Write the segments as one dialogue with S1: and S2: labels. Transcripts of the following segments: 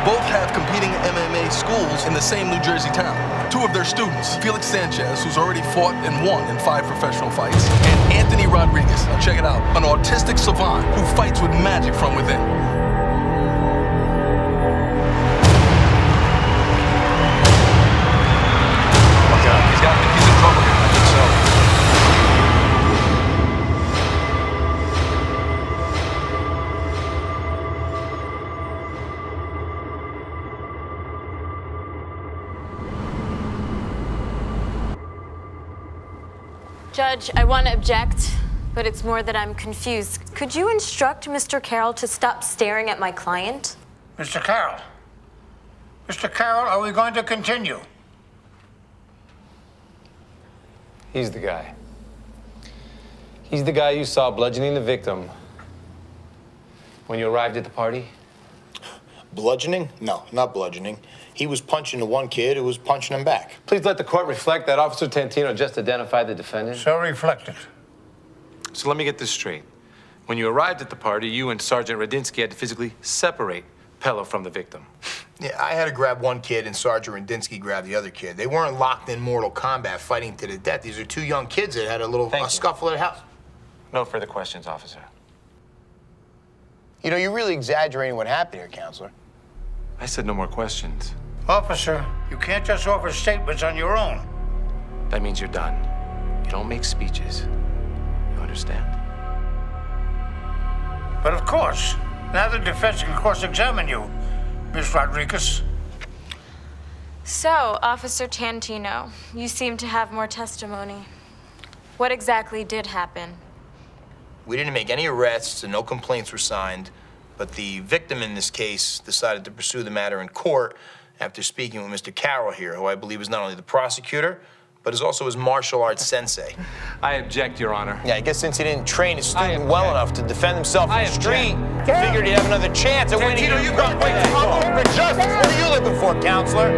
S1: Both have competing MMA schools in the same New Jersey town. Two of their students, Felix Sanchez, who's already fought and won in 5 professional fights, and Anthony Rodriguez, now check it out, an autistic savant who fights with magic from within. He's in trouble here. I think so.
S2: Judge, I want to object, but it's more that I'm confused. Could you instruct Mr. Carroll to stop staring at my client?
S3: Mr. Carroll. Mr. Carroll, are we going to continue?
S4: He's the guy. He's the guy you saw bludgeoning the victim when you arrived at the party?
S5: Bludgeoning? No, not bludgeoning. He was punching the one kid who was punching him back.
S4: Please let the court reflect that Officer Tantino just identified the defendant.
S3: So reflected.
S4: So let me get this straight. When you arrived at the party, you and Sergeant Radinsky had to physically separate Pello from the victim.
S5: Yeah, I had to grab one kid and Sergeant Radinsky grabbed the other kid. They weren't locked in mortal combat fighting to the death. These are two young kids that had a little scuffle at the house.
S4: No further questions, officer.
S5: You know, you're really exaggerating what happened here, counselor.
S4: I said no more questions.
S3: Officer, you can't just offer statements on your own.
S4: That means you're done. You don't make speeches. You understand?
S3: But of course, now the defense can cross-examine you, Miss Rodriguez.
S2: So, Officer Tantino, you seem to have more testimony. What exactly did happen?
S5: We didn't make any arrests and no complaints were signed, but the victim in this case decided to pursue the matter in court after speaking with Mr. Carroll here, who I believe is not only the prosecutor, but is also his martial arts sensei.
S4: I object, Your Honor.
S5: Yeah, I guess since he didn't train his student well enough to defend himself in the street, he figured he'd have another chance at winning. You got wait for justice. What are you looking for, counselor?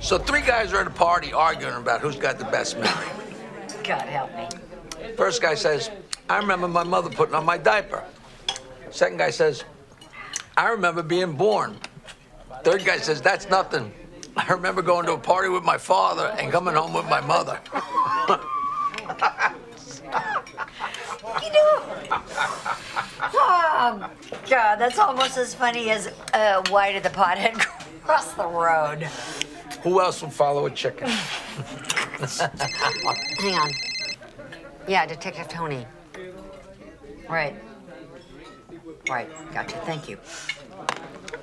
S6: So 3 guys are at a party arguing about who's got the best memory.
S7: God help me.
S6: First guy says, I remember my mother putting on my diaper. Second guy says, I remember being born. Third guy says, that's nothing. I remember going to a party with my father and coming home with my mother.
S7: You know, oh, God, that's almost as funny as why did the pothead cross the road?
S6: Who else would follow a chicken?
S7: Hang on. Yeah, Detective Tony. Right. Right, gotcha, thank you.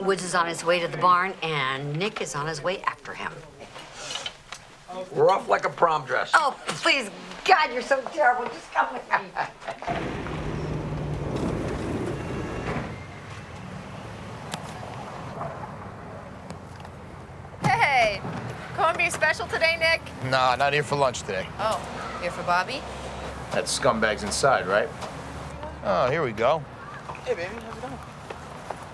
S7: Woods is on his way to the barn, and Nick is on his way after him.
S6: We're off like a prom dress.
S7: Oh, please, God, you're so terrible. Just come with me.
S8: Hey, corned beef special today, Nick?
S5: Nah, not here for lunch today.
S8: Oh, here for Bobby?
S5: That scumbag's inside, right? Oh, here we go.
S6: Hey, baby, how's it going?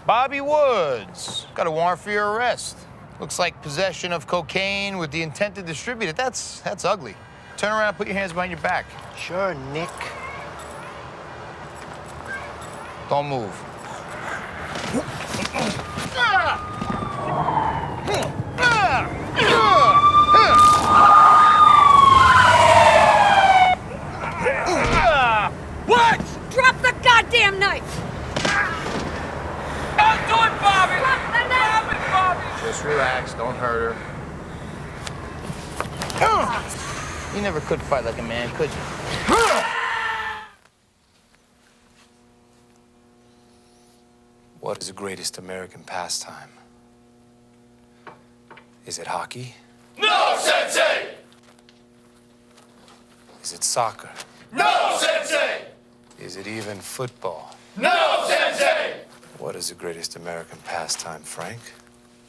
S5: Bobby Woods. Got a warrant for your arrest. Looks like possession of cocaine with the intent to distribute it. That's ugly. Turn around and put your hands behind your back.
S6: Sure, Nick.
S5: Don't move.
S8: What? Drop the goddamn knife! Don't do it, Bobby! Drop it, Bobby!
S5: Just relax, don't hurt her. You never could fight like a man, could you?
S4: What is the greatest American pastime? Is it hockey?
S9: No, Sensei!
S4: Is it soccer?
S9: No, Sensei!
S4: Is it even football?
S9: No, Sensei!
S4: What is the greatest American pastime, Frank?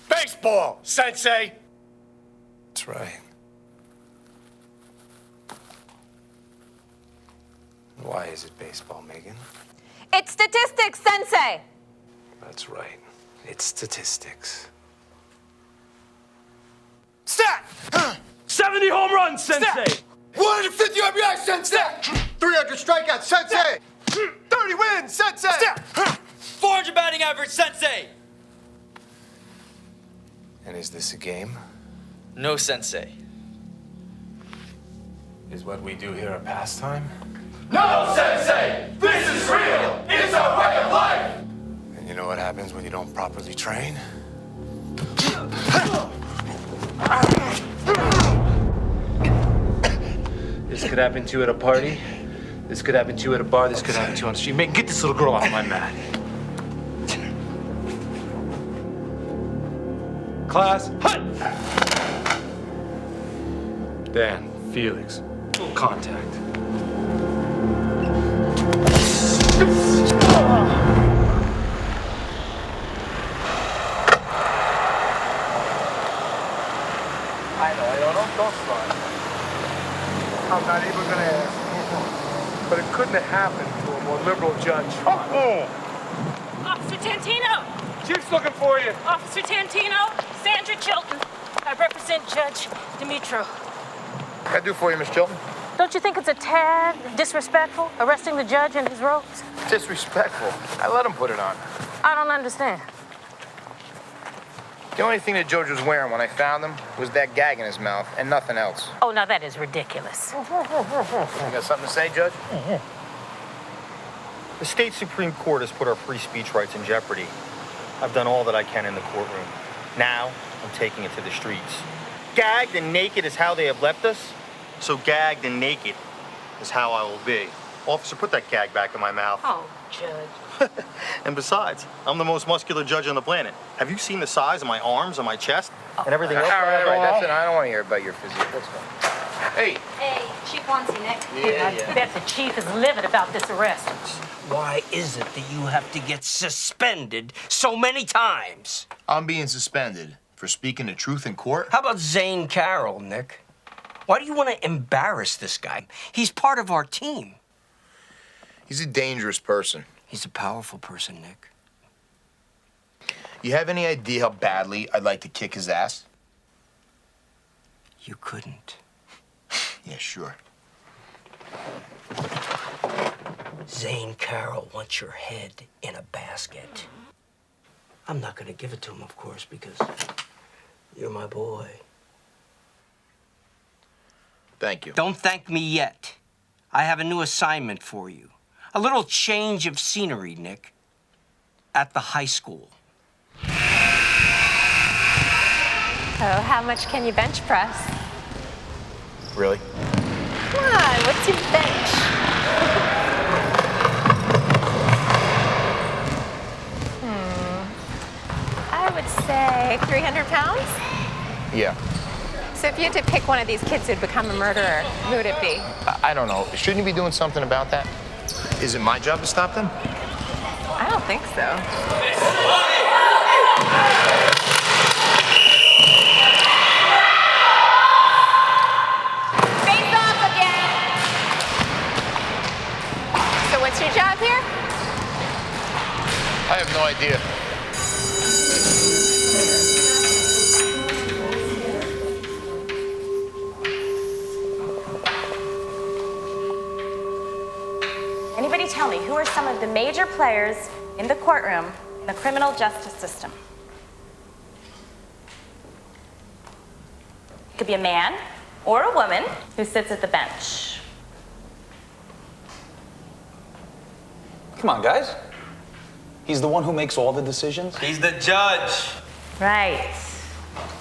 S9: Baseball, Sensei!
S4: That's right. Why is it baseball, Megan?
S2: It's statistics, Sensei!
S4: That's right. It's statistics.
S9: Stat!
S10: 70 home runs, Sensei!
S9: Stat! 150 RBI, Sensei! 300 strikeouts, Sensei! 30 wins, Sensei! Stat!
S11: .400 batting average, Sensei!
S4: And is this a game?
S11: No, Sensei.
S4: Is what we do here a pastime?
S9: No, Sensei! This is real! It's our way of life!
S4: And you know what happens when you don't properly train? This could happen to you at a party. This could happen to you at a bar. This could happen to you on the street. Man, get this little girl off my mat. Class, hut! Dan, Felix, full contact.
S12: I know, don't start. I'm not even gonna ask. But it couldn't have happened to a more liberal judge.
S13: Officer Tantino!
S12: Chief's looking for you.
S13: Officer Tantino, Sandra Chilton. I represent Judge Dimitro.
S3: What can I do for you, Miss Chilton?
S13: Don't you think it's a tad disrespectful, arresting the judge in his robes?
S3: Disrespectful. I let him put it on.
S13: I don't understand.
S3: The only thing the judge was wearing when I found him was that gag in his mouth and nothing else.
S13: Oh, now that is ridiculous.
S3: You got something to say, Judge?
S14: The state Supreme Court has put our free speech rights in jeopardy. I've done all that I can in the courtroom. Now, I'm taking it to the streets. Gagged and naked is how they have left us, so gagged and naked is how I will be. Officer, put that gag back in my mouth.
S13: Oh, Judge.
S14: And besides, I'm the most muscular judge on the planet. Have you seen the size of my arms and my chest and everything else?
S3: All right, that's it. I don't want to hear about your physique. That's fine. Hey.
S7: Hey, Chief wants you, Nick.
S13: I bet the chief is livid about this arrest.
S11: Why is it that you have to get suspended so many times?
S5: I'm being suspended for speaking the truth in court?
S11: How about Zane Carroll, Nick? Why do you want to embarrass this guy? He's part of our team.
S5: He's a dangerous person.
S11: He's a powerful person, Nick.
S5: You have any idea how badly I'd like to kick his ass?
S11: You couldn't.
S5: Yeah, sure.
S11: Zane Carroll wants your head in a basket. I'm not gonna give it to him, of course, because you're my boy.
S5: Thank you.
S11: Don't thank me yet. I have a new assignment for you. A little change of scenery, Nick. At the high school.
S2: Oh, how much can you bench press?
S5: Really?
S2: Come on, what's your bench? I would say 300 pounds?
S5: Yeah.
S2: So if you had to pick one of these kids who'd become a murderer, who would it be?
S5: I don't know. Shouldn't you be doing something about that? Is it my job to stop them?
S2: I don't think so. Face off again! So what's your job here?
S5: I have no idea.
S2: Anybody tell me, who are some of the major players in the courtroom in the criminal justice system? It could be a man or a woman who sits at the bench.
S15: Come on, guys. He's the one who makes all the decisions.
S11: He's the judge.
S2: Right.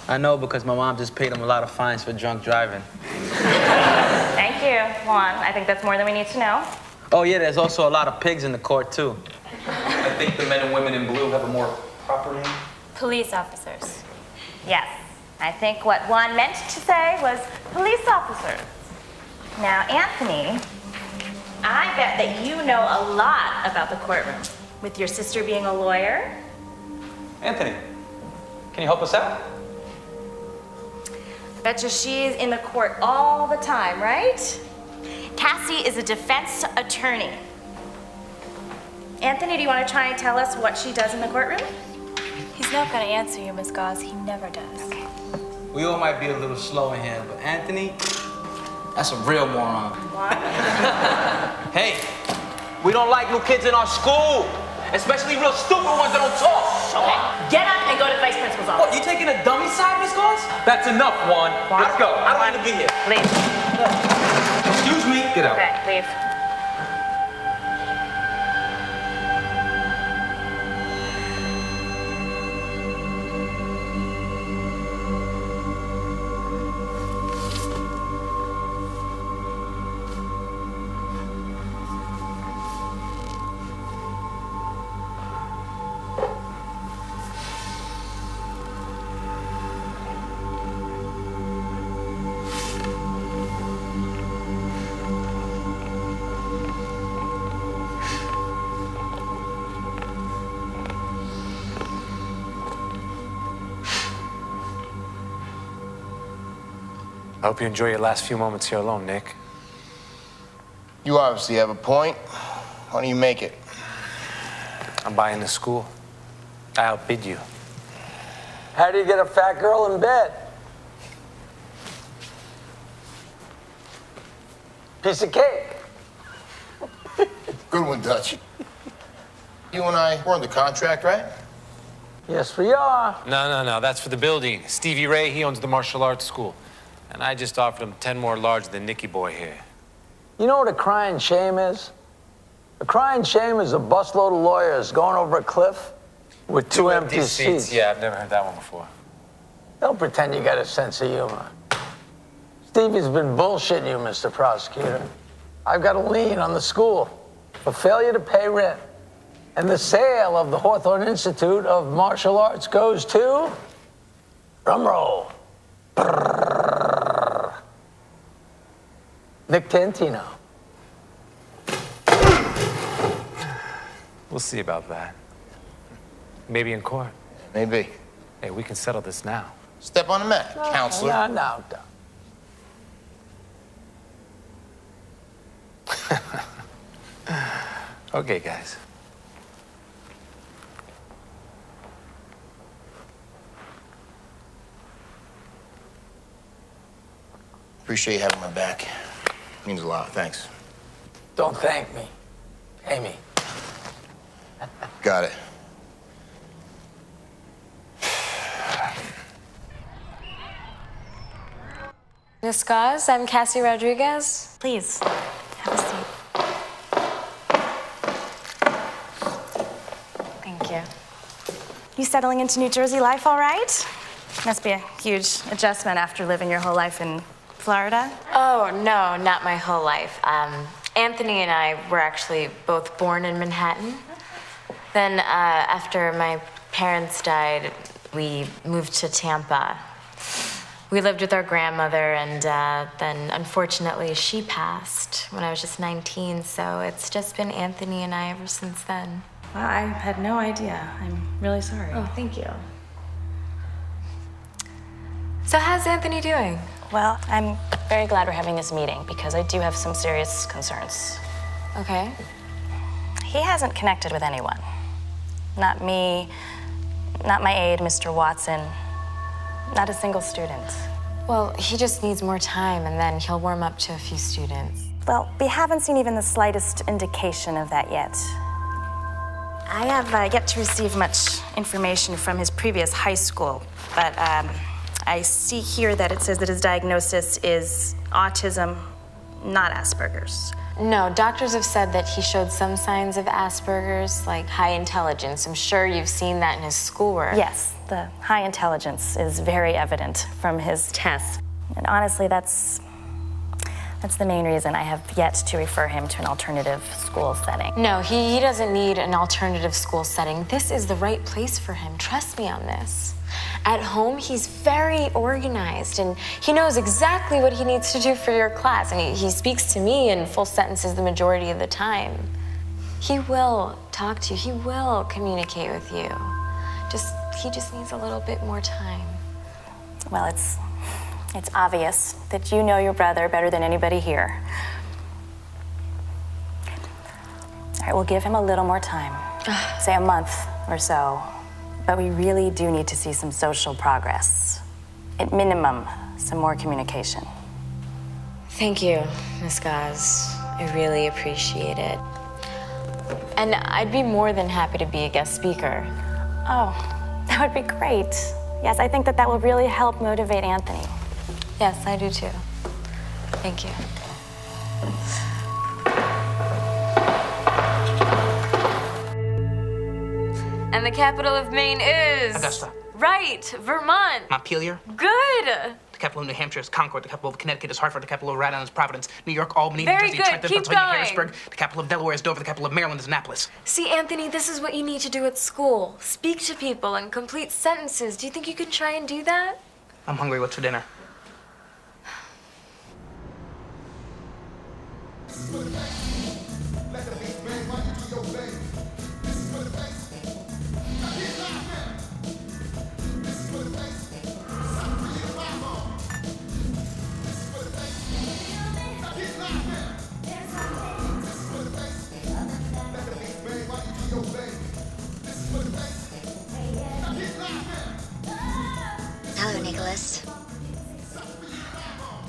S16: I know because my mom just paid him a lot of fines for drunk driving.
S2: Thank you, Juan. I think that's more than we need to know.
S16: Oh, yeah, there's also a lot of pigs in the court, too.
S15: I think the men and women in blue have a more proper name.
S2: Police officers. Yes. I think what Juan meant to say was police officers. Now, Anthony, I bet that you know a lot about the courtroom, with your sister being a lawyer.
S15: Anthony, can you help us out?
S2: Betcha she's in the court all the time, right? Cassie is a defense attorney. Anthony, do you want to try and tell us what she does in the courtroom?
S17: He's not going to answer you, Miss Gauze. He never does.
S2: Okay.
S16: We all might be a little slow in here, but Anthony, that's a real moron.
S2: What?
S16: Hey, we don't like new kids in our school.
S10: Especially real stupid ones that don't talk.
S13: Okay, get up and go to the vice principal's office.
S10: What, you taking a dummy side, Miss Gauze? That's enough, Juan. Let's go. I don't need to be here.
S2: Leave.
S10: Excuse me. Get out.
S2: Okay, leave.
S4: I hope you enjoy your last few moments here alone, Nick.
S5: You obviously have a point. Why don't you make it?
S4: I'm buying the school. I outbid you.
S6: How do you get a fat girl in bed? Piece of cake.
S5: Good one, Dutch. You and I, we're under contract, right?
S6: Yes, we are.
S4: No. That's for the building. Stevie Ray, he owns the martial arts school. And I just offered him 10 more large than Nicky Boy here.
S6: You know what a crying shame is? A crying shame is a busload of lawyers going over a cliff with two empty seats.
S4: Yeah, I've never heard that one before.
S6: Don't pretend you got a sense of humor. Stevie's been bullshitting you, Mr. Prosecutor. I've got a lien on the school for failure to pay rent. And the sale of the Hawthorne Institute of Martial Arts goes to... drum roll. Nick Tantino.
S4: We'll see about that. Maybe in court.
S5: Maybe.
S4: Hey, we can settle this now.
S5: Step on the mat, counselor.
S6: No.
S4: Okay, guys.
S5: Appreciate you having my back. Means a lot, thanks.
S6: Don't thank me. Pay me.
S5: Got it.
S17: Miss Gauze, I'm Cassie Rodriguez.
S2: Please, have a seat.
S17: Thank you.
S2: You settling into New Jersey life all right? Must be a huge adjustment after living your whole life in Florida.
S17: Oh, no, not my whole life. Anthony and I were actually both born in Manhattan. Then after my parents died, we moved to Tampa. We lived with our grandmother, and then unfortunately she passed when I was just 19, so it's just been Anthony and I ever since then.
S2: Wow, I had no idea. I'm really sorry.
S17: Oh, thank you. So how's Anthony doing?
S2: Well, I'm very glad we're having this meeting because I do have some serious concerns.
S17: Okay.
S2: He hasn't connected with anyone. Not me, not my aide, Mr. Watson, not a single student.
S17: Well, he just needs more time, and then he'll warm up to a few students.
S2: Well, we haven't seen even the slightest indication of that yet. I have yet to receive much information from his previous high school, but I see here that it says that his diagnosis is autism, not Asperger's.
S17: No, doctors have said that he showed some signs of Asperger's, like high intelligence. I'm sure you've seen that in his schoolwork.
S2: Yes, the high intelligence is very evident from his tests. And honestly, that's the main reason I have yet to refer him to an alternative school setting.
S17: No, he doesn't need an alternative school setting. This is the right place for him. Trust me on this. At home, he's very organized, and he knows exactly what he needs to do for your class, and he speaks to me in full sentences the majority of the time. He will talk to you. He will communicate with you. He just needs a little bit more time.
S2: Well, it's obvious that you know your brother better than anybody here. All right, we'll give him a little more time, say a month or so. But we really do need to see some social progress. At minimum, some more communication.
S17: Thank you, Miss Gauze. I really appreciate it. And I'd be more than happy to be a guest speaker.
S18: Oh, that would be great. Yes, I think that will really help motivate Anthony.
S17: Yes, I do too. Thank you. And the capital of Maine is...
S19: Augusta.
S17: Right, Vermont.
S19: Montpelier.
S17: Good.
S19: The capital of New Hampshire is Concord. The capital of Connecticut is Hartford. The capital of Rhode Island is Providence. New York, Albany,
S17: Very
S19: New Jersey,
S17: good.
S19: Trenton,
S17: Keep
S19: Pennsylvania,
S17: going.
S19: Harrisburg. The capital of Delaware is Dover. The capital of Maryland is Annapolis.
S17: See, Anthony, this is what you need to do at school. Speak to people and complete sentences. Do you think you can try and do that?
S19: I'm hungry. What's for dinner?
S20: Hello, Nicholas.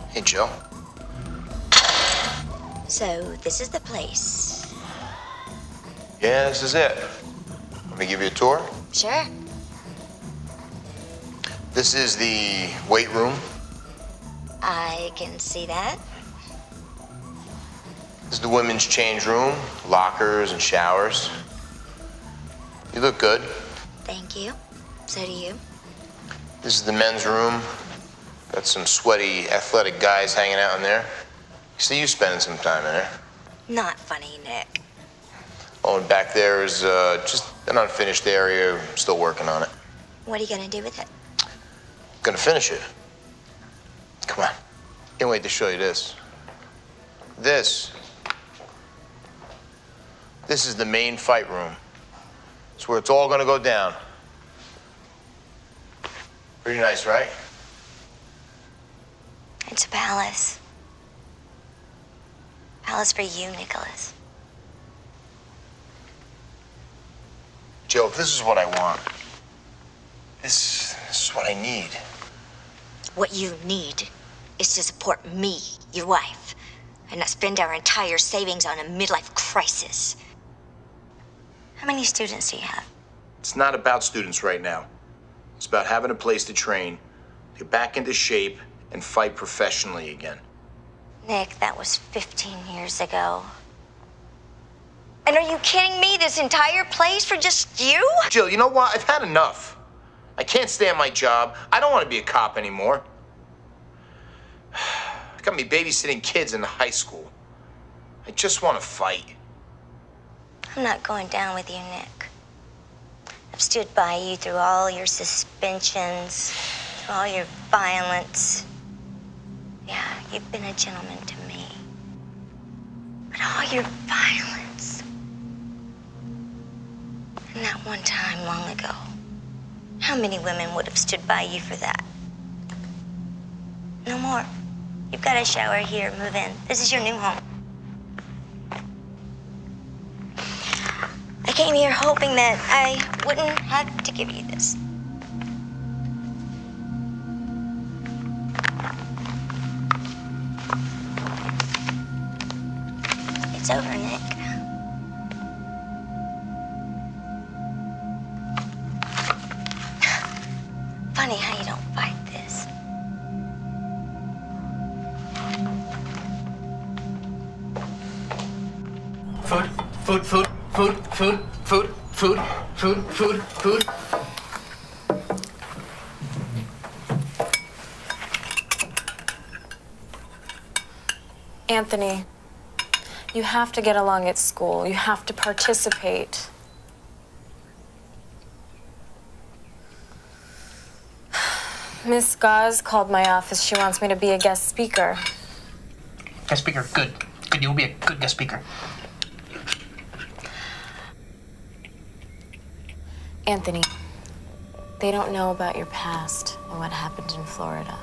S5: Hey, Joe.
S20: So, this is the place.
S5: Yeah, this is it. Let me give you a tour.
S20: Sure.
S5: This is the weight room.
S20: I can see that.
S5: This is the women's change room, lockers and showers. You look good.
S20: Thank you. So do you.
S5: This is the men's room. Got some sweaty, athletic guys hanging out in there. See you spending some time in there.
S20: Not funny, Nick.
S5: Oh, and back there is just an unfinished area. I'm still working on it.
S20: What are you gonna do with it?
S5: Gonna finish it. Come on. Can't wait to show you this. This is the main fight room. It's where it's all gonna go down. Pretty nice, right?
S20: It's a palace. Palace for you, Nicholas.
S5: Joe, if this is what I want, this is what I need.
S20: What you need is to support me, your wife, and not spend our entire savings on a midlife crisis. How many students do you have?
S5: It's not about students right now. It's about having a place to train, get back into shape, and fight professionally again.
S20: Nick, that was 15 years ago. And are you kidding me? This entire place for just you?
S5: Jill, you know what? I've had enough. I can't stand my job. I don't want to be a cop anymore. I got me babysitting kids in high school. I just want to fight.
S20: I'm not going down with you, Nick. I've stood by you through all your suspensions, through all your violence. Yeah, you've been a gentleman to me. But all your violence. And that one time long ago, how many women would have stood by you for that? No more. You've got a shower here, move in. This is your new home. I came here hoping that I wouldn't have to give you this. It's over, Nick. Funny how you don't fight this.
S19: Food, food, food, food, food, food, food, food, food, food.
S17: Anthony, you have to get along at school. You have to participate. Miss Gauze called my office. She wants me to be a guest speaker.
S19: Guest speaker, good. Good, you will be a good guest speaker.
S17: Anthony, they don't know about your past and what happened in Florida.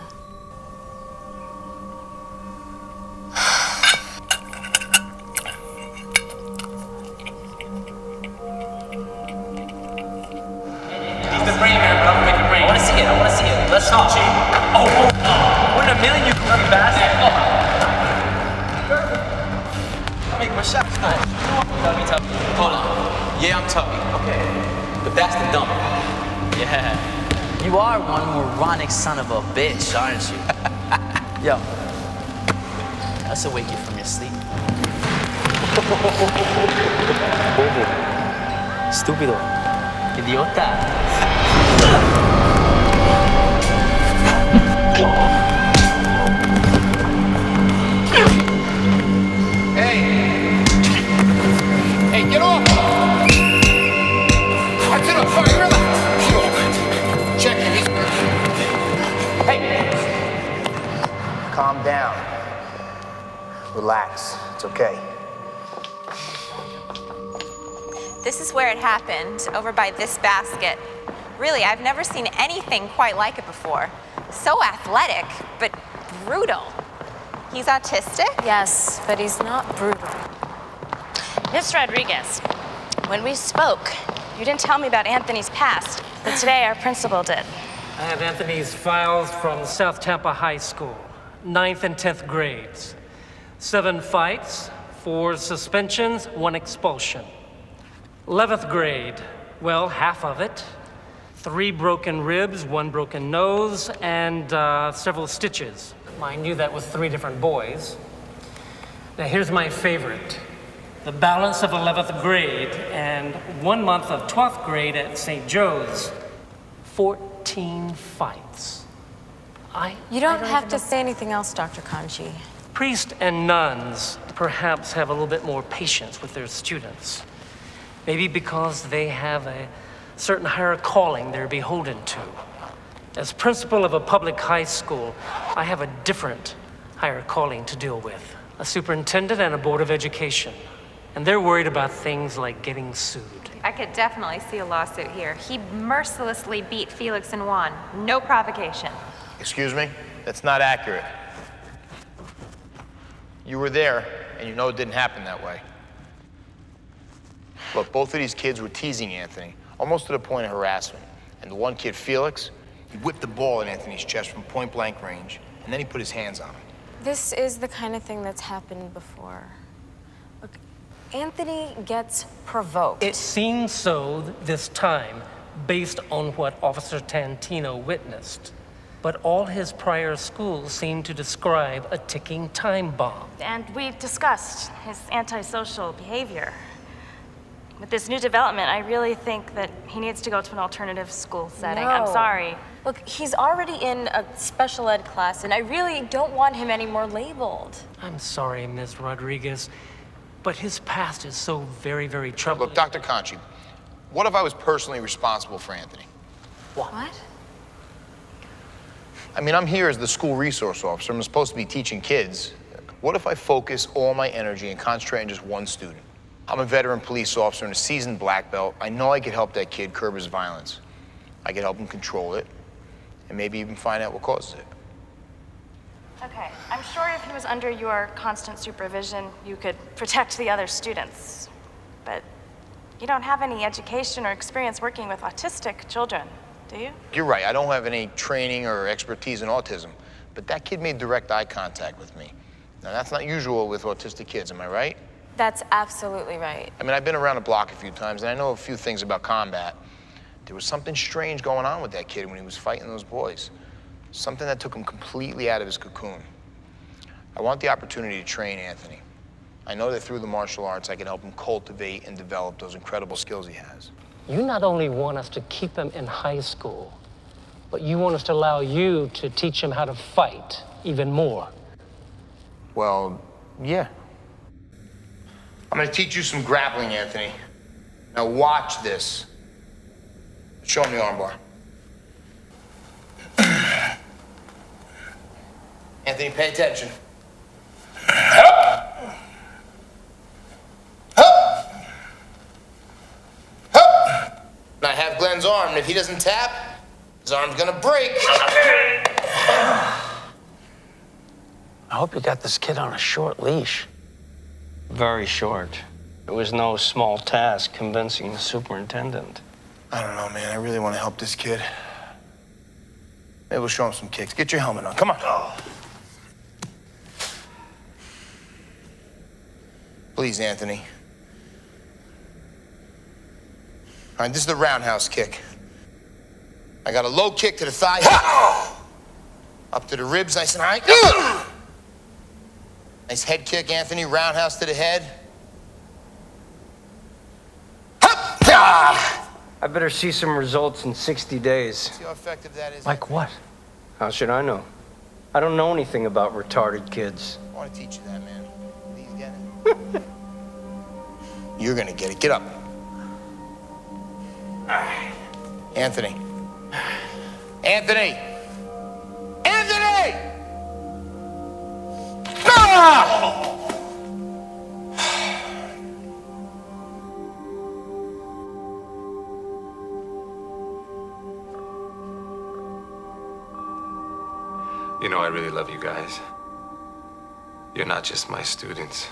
S10: Leave the brain, man, but I'm gonna make it rain. I wanna see it, I wanna see it. Let's talk. Oh, what in a million, you goofy bastard. I'll make my shots nice. Tell me. Hold on.
S19: You are one moronic son of a bitch, aren't you? Yo, let's wake you from your sleep. Bobo. Estúpido. Idiota.
S3: Hey, get off! That's it, all right, relax. Check him, he's... Hey! Calm down. Relax, it's okay.
S21: This is where it happened, over by this basket. Really, I've never seen anything quite like it before. So athletic, but brutal. He's autistic?
S17: Yes, but he's not brutal.
S18: Miss Rodriguez, when we spoke, you didn't tell me about Anthony's past, but today our principal did.
S22: I have Anthony's files from South Tampa High School, 9th and 10th grades. 7 fights, 4 suspensions, 1 expulsion. 11th grade, well, half of it. 3 broken ribs, 1 broken nose, and several stitches. Mind you, that was 3 different boys. Now here's my favorite. The balance of 11th grade and 1 month of 12th grade at St. Joe's. 14 fights.
S17: You don't have to say anything else, Dr. Kanji.
S22: Priests and nuns perhaps have a little bit more patience with their students. Maybe because they have a certain higher calling they're beholden to. As principal of a public high school, I have a different higher calling to deal with. A superintendent and a board of education. And they're worried about things like getting sued.
S21: I could definitely see a lawsuit here. He mercilessly beat Felix and Juan. No provocation.
S5: Excuse me? That's not accurate. You were there, and you know it didn't happen that way. Look, both of these kids were teasing Anthony, almost to the point of harassment. And the one kid, Felix, he whipped the ball in Anthony's chest from point-blank range, and then he put his hands on him.
S17: This is the kind of thing that's happened before. Look, Anthony gets provoked.
S22: It seems so this time, based on what Officer Tantino witnessed. But all his prior schools seem to describe a ticking time bomb.
S18: And we discussed his antisocial behavior. With this new development, I really think that he needs to go to an alternative school setting. I'm
S17: No.
S18: sorry.
S17: Look, he's already in a special ed class, and I really don't want him any more labeled.
S22: I'm sorry, Ms. Rodriguez, but his past is so very, very troubling.
S5: Look, Dr. Conchi, what if I was personally responsible for Anthony?
S17: What?
S5: I mean, I'm here as the school resource officer. I'm supposed to be teaching kids. What if I focus all my energy and concentrate on just one student? I'm a veteran police officer and a seasoned black belt. I know I could help that kid curb his violence. I could help him control it, and maybe even find out what causes it.
S18: Okay, I'm sure if he was under your constant supervision, you could protect the other students. But you don't have any education or experience working with autistic children, do you?
S5: You're right, I don't have any training or expertise in autism, but that kid made direct eye contact with me. Now, that's not usual with autistic kids, am I right?
S17: That's absolutely right.
S5: I mean, I've been around the block a few times, and I know a few things about combat. There was something strange going on with that kid when he was fighting those boys. Something that took him completely out of his cocoon. I want the opportunity to train Anthony. I know that through the martial arts, I can help him cultivate and develop those incredible skills he has.
S22: You not only want us to keep him in high school, but you want us to allow you to teach him how to fight even more.
S5: Well, yeah. I'm gonna teach you some grappling, Anthony. Now watch this. Show him the armbar. Anthony, pay attention. Now I have Glenn's arm, and if he doesn't tap, his arm's gonna break.
S11: I hope you got this kid on a short leash.
S23: Very short. It was no small task convincing the superintendent.
S5: I don't know, man. I really want to help this kid. Maybe we'll show him some kicks. Get your helmet on. Come on. Please, Anthony. All right, this is the roundhouse kick. I got a low kick to the thigh. Up to the ribs, nice and high. Nice head kick, Anthony. Roundhouse to the head.
S23: I better see some results in 60 days.
S5: See how effective that is?
S23: Like what? How should I know? I don't know anything about retarded kids.
S5: I want to teach you that, man. Please get it. You're gonna get it. Get up. Anthony. Anthony! Anthony! Ah!
S4: You know, I really love you guys. You're not just my students.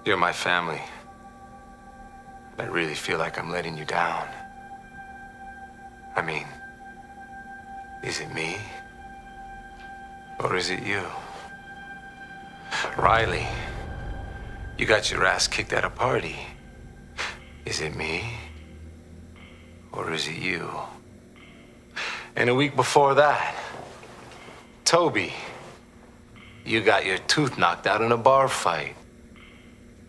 S4: You're my family. I really feel like I'm letting you down. I mean, is it me? Or is it you? Riley, you got your ass kicked at a party. Is it me? Or is it you? And a week before that, Toby, you got your tooth knocked out in a bar fight.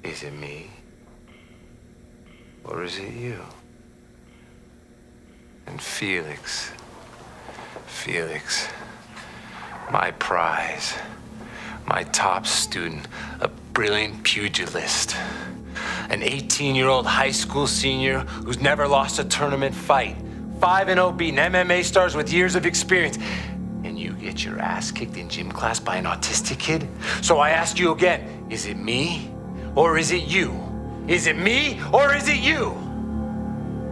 S4: Is it me? Or is it you? And Felix, my prize, my top student, a brilliant pugilist, an 18-year-old high school senior who's never lost a tournament fight, 5-0 beating MMA stars with years of experience. And you get your ass kicked in gym class by an autistic kid? So I ask you again, is it me or is it you? Is it me or is it you?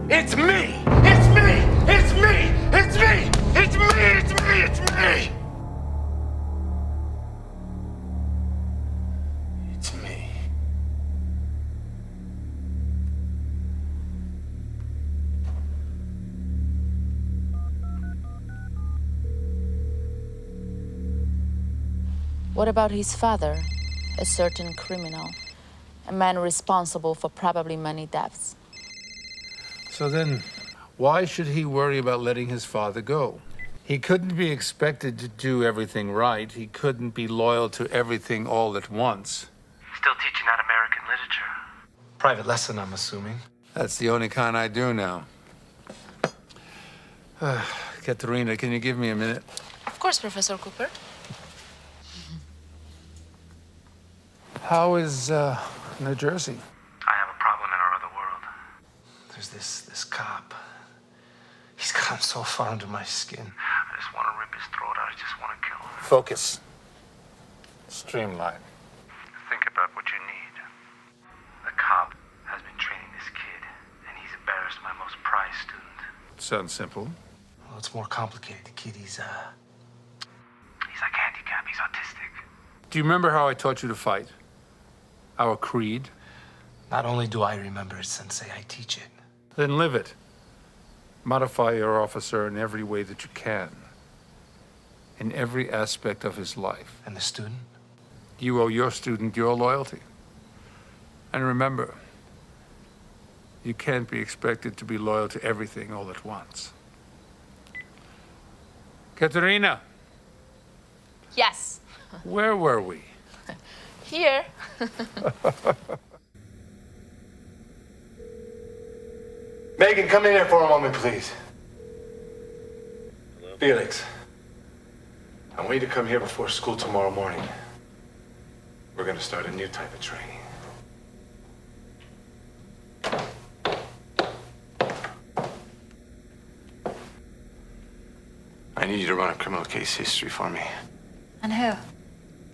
S4: It's me! It's me! It's me! It's me! It's me! It's me! It's me! It's me.
S1: What about his father, a certain criminal, a man responsible for probably many deaths?
S12: So then, why should he worry about letting his father go? He couldn't be expected to do everything right. He couldn't be loyal to everything all at once.
S8: Still teaching that American literature.
S4: Private lesson, I'm assuming.
S12: That's the only kind I do now. Katerina, can you give me a minute?
S1: Of course, Professor Cooper.
S12: How is New Jersey?
S8: I have a problem in our other world.
S4: There's this cop. He's gotten so far under my skin.
S8: I just want to rip his throat out. I just want to kill him.
S12: Focus. Streamline.
S8: Think about what you need. The cop has been training this kid, and he's embarrassed my most prized student.
S12: Sounds simple.
S4: Well, it's more complicated. The kid, he's
S8: like handicapped. He's autistic.
S12: Do you remember how I taught you to fight? Our creed?
S4: Not only do I remember it, Sensei, I teach it.
S12: Then live it. Modify your officer in every way that you can. In every aspect of his life.
S4: And the student?
S12: You owe your student your loyalty. And remember, you can't be expected to be loyal to everything all at once. Katerina,
S1: Yes.
S12: where were we?
S1: Here.
S4: Megan, come in here for a moment, please. Felix, I want you to come here before school tomorrow morning. We're going to start a new type of training. I need you to run a criminal case history for me.
S21: And who?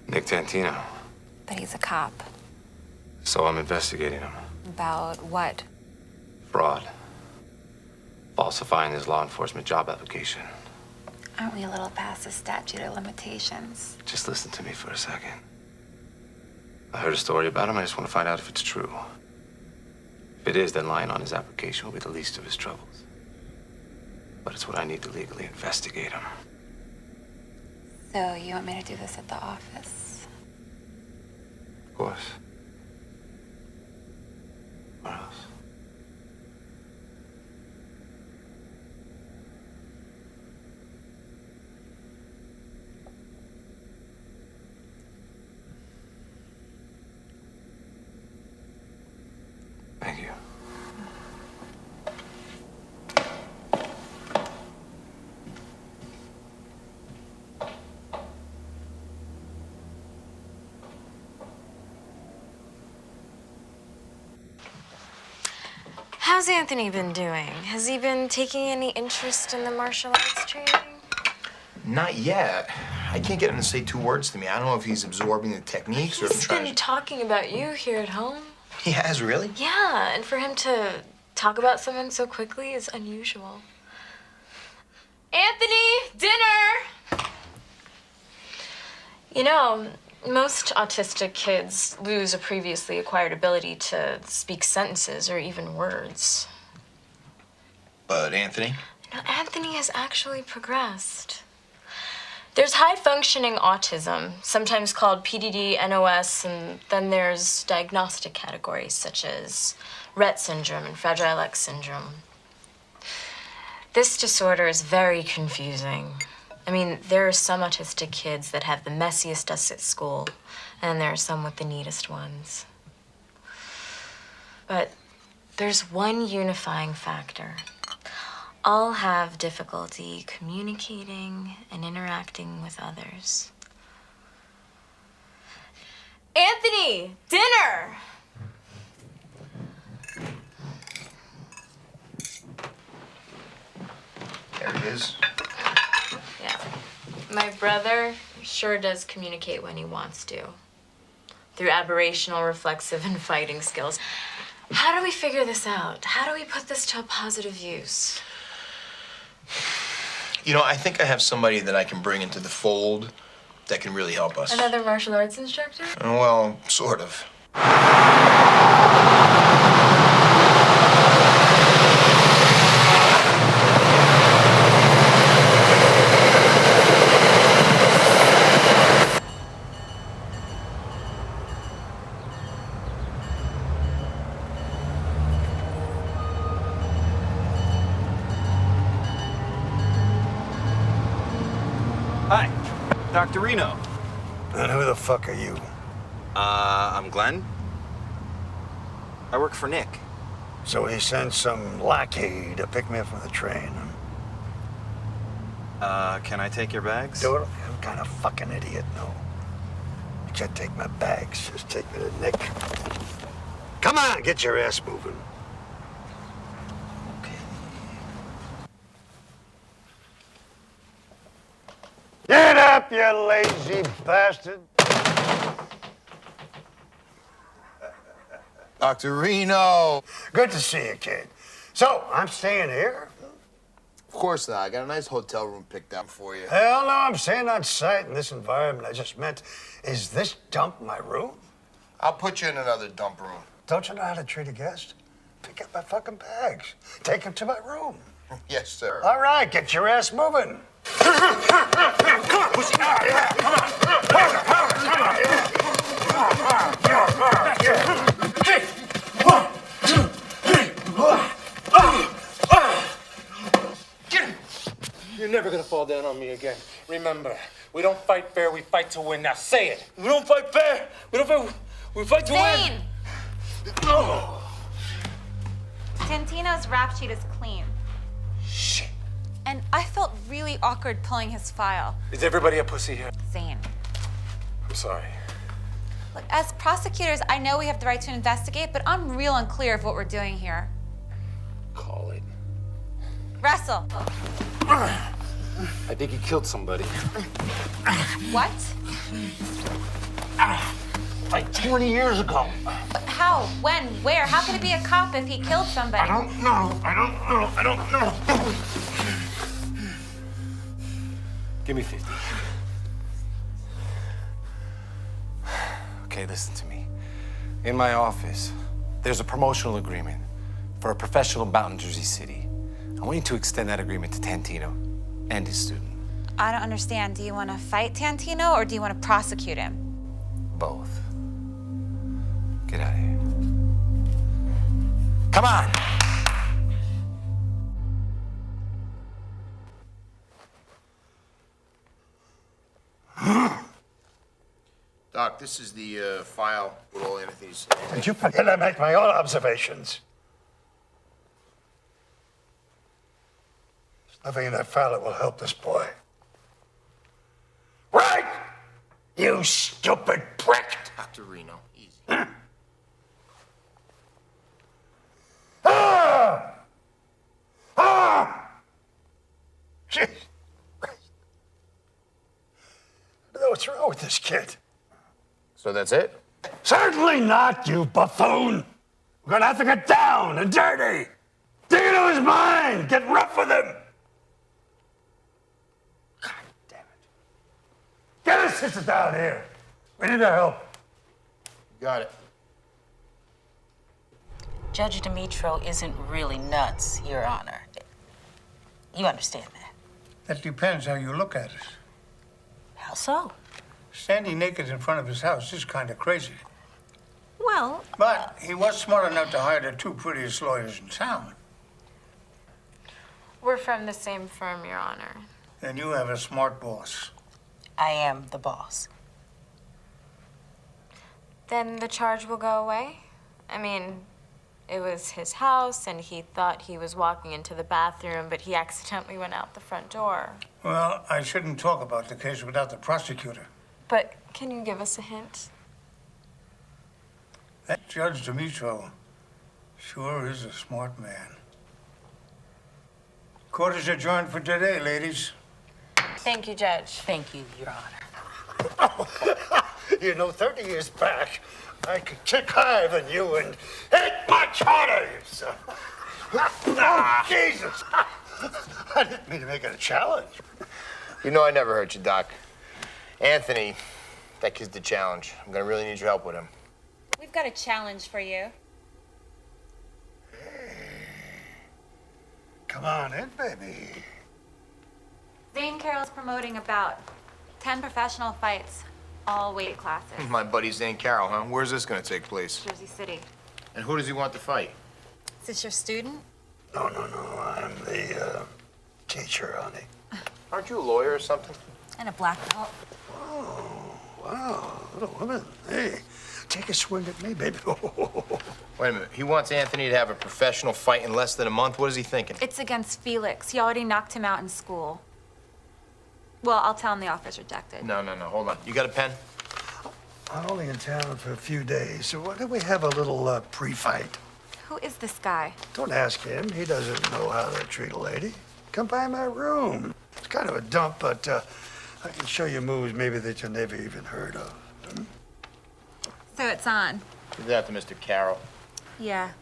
S4: Nick Tantino.
S21: But he's a cop.
S4: So I'm investigating him.
S21: About what?
S4: Fraud. Falsifying his law enforcement job application.
S21: Aren't we a little past the statute of limitations?
S4: Just listen to me for a second. I heard a story about him. I just want to find out if it's true. If it is, then lying on his application will be the least of his troubles. But it's what I need to legally investigate him.
S21: So you want me to do this at the office?
S4: Of course. Where else?
S17: How's Anthony been doing? Has he been taking any interest in the martial arts training?
S5: Not yet. I can't get him to say 2 words to me. I don't know if he's absorbing the techniques or if I'm
S17: He's
S5: trying
S17: been
S5: to...
S17: talking about you here at home.
S5: He has, really?
S17: Yeah, and for him to talk about someone so quickly is unusual. Anthony, dinner! You know, most autistic kids lose a previously acquired ability to speak sentences or even words.
S5: But Anthony?
S17: No, Anthony has actually progressed. There's high-functioning autism, sometimes called PDD, NOS, and then there's diagnostic categories such as Rett syndrome and Fragile X syndrome. This disorder is very confusing. I mean, there are some autistic kids that have the messiest desks at school, and there are some with the neatest ones. But there's one unifying factor. All have difficulty communicating and interacting with others. Anthony, dinner!
S5: There it is.
S17: Yeah. My brother sure does communicate when he wants to. Through aberrational, reflexive, and fighting skills. How do we figure this out? How do we put this to a positive use?
S5: You know, I think I have somebody that I can bring into the fold that can really help us.
S17: Another martial arts instructor?
S5: Well, sort of.
S15: Hi, Dr. Reno.
S7: And who the fuck are you?
S15: I'm Glenn. I work for Nick.
S7: So he sent some lackey to pick me up from the train.
S15: Can I take your bags?
S7: Do it? I'm kind of fucking idiot, no. You can't take my bags. Just take me to Nick. Come on, get your ass moving. Get up, you lazy bastard.
S3: Dr. Reno.
S7: Good to see you, kid. So, I'm staying here?
S3: Of course not. I got a nice hotel room picked out for you.
S7: Hell no, I'm staying on site in this environment. I just meant, is this dump my room?
S3: I'll put you in another dump room.
S7: Don't you know how to treat a guest? Pick up my fucking bags. Take them to my room.
S3: Yes, sir.
S7: All right, get your ass moving.
S3: Come on, pussy.
S7: Hey, 1, 2, 3.
S12: Get him! You're never gonna fall down on me again. Remember, we don't fight fair, we fight to win. Now say it. We don't fight fair. We fight to win. No.
S21: Tantino's rap sheet is clean.
S12: Shit.
S21: And I felt really awkward pulling his file.
S12: Is everybody a pussy here?
S21: Zane.
S12: I'm sorry.
S21: Look, as prosecutors, I know we have the right to investigate, but I'm real unclear of what we're doing here.
S12: Call it.
S21: Wrestle.
S12: I think he killed somebody.
S21: What?
S7: Like 20 years ago.
S21: How? When? Where? How could it be a cop if he killed somebody?
S7: I don't know.
S12: Give me 50. Okay, listen to me. In my office, there's a promotional agreement for a professional bout in Jersey City. I want you to extend that agreement to Tantino and his student.
S21: I don't understand. Do you want to fight Tantino or do you want to prosecute him?
S12: Both. Get out of here. Come on!
S3: Doc, this is the file with all Anthony's.
S7: Did you forget I make my own observations? There's nothing in that file that will help this boy. Right? You stupid prick!
S3: Dr. Reno, easy.
S7: Ah! what's wrong with this kid?
S5: So that's it?
S7: Certainly not, you buffoon. We're gonna have to get down and dirty. Dig into his mind. Get rough with him. God damn it. Get his sister down here. We need her help.
S5: Got it.
S9: Judge Dimitro isn't really nuts, Your Honor. You understand that?
S14: That depends how you look at it.
S9: How so?
S14: Standing naked in front of his house is kind of crazy.
S9: Well...
S14: But he was smart enough to hire the two prettiest lawyers in town.
S17: We're from the same firm, Your Honor.
S14: And you have a smart boss.
S9: I am the boss.
S17: Then the charge will go away? I mean, it was his house, and he thought he was walking into the bathroom, but he accidentally went out the front door.
S14: Well, I shouldn't talk about the case without the prosecutor.
S17: But can you give us a hint?
S14: That Judge Dimitro sure is a smart man. Court is adjourned for today, ladies.
S17: Thank you, Judge.
S9: Thank you, Your Honor.
S7: You know, 30 years back, I could kick higher than you and hit much harder, you son. Oh, Jesus. I didn't mean to make it a challenge.
S5: You know I never hurt you, Doc. Anthony, that kid's the challenge. I'm gonna really need your help with him.
S21: We've got a challenge for you.
S7: Come on in, baby.
S21: Zane Carroll's promoting about 10 professional fights, all weight classes.
S5: My buddy Zane Carroll, huh? Where's this gonna take place?
S21: Jersey City.
S5: And who does he want to fight?
S21: Is this your student?
S7: No, I'm the teacher, honey.
S5: Aren't you a lawyer or something?
S21: And a black belt.
S7: Wow, little woman. Hey, take a swing at me, baby.
S5: Wait a minute. He wants Anthony to have a professional fight in less than a month. What is he thinking?
S21: It's against Felix. He already knocked him out in school. Well, I'll tell him the offer's rejected.
S5: No. Hold on. You got a pen?
S7: I'm only in town for a few days, so why don't we have a little pre-fight?
S21: Who is this guy?
S7: Don't ask him. He doesn't know how to treat a lady. Come by my room. It's kind of a dump, but I can show you moves maybe that you never even heard of.
S21: So it's on.
S5: Give that to Mr. Carroll.
S21: Yeah.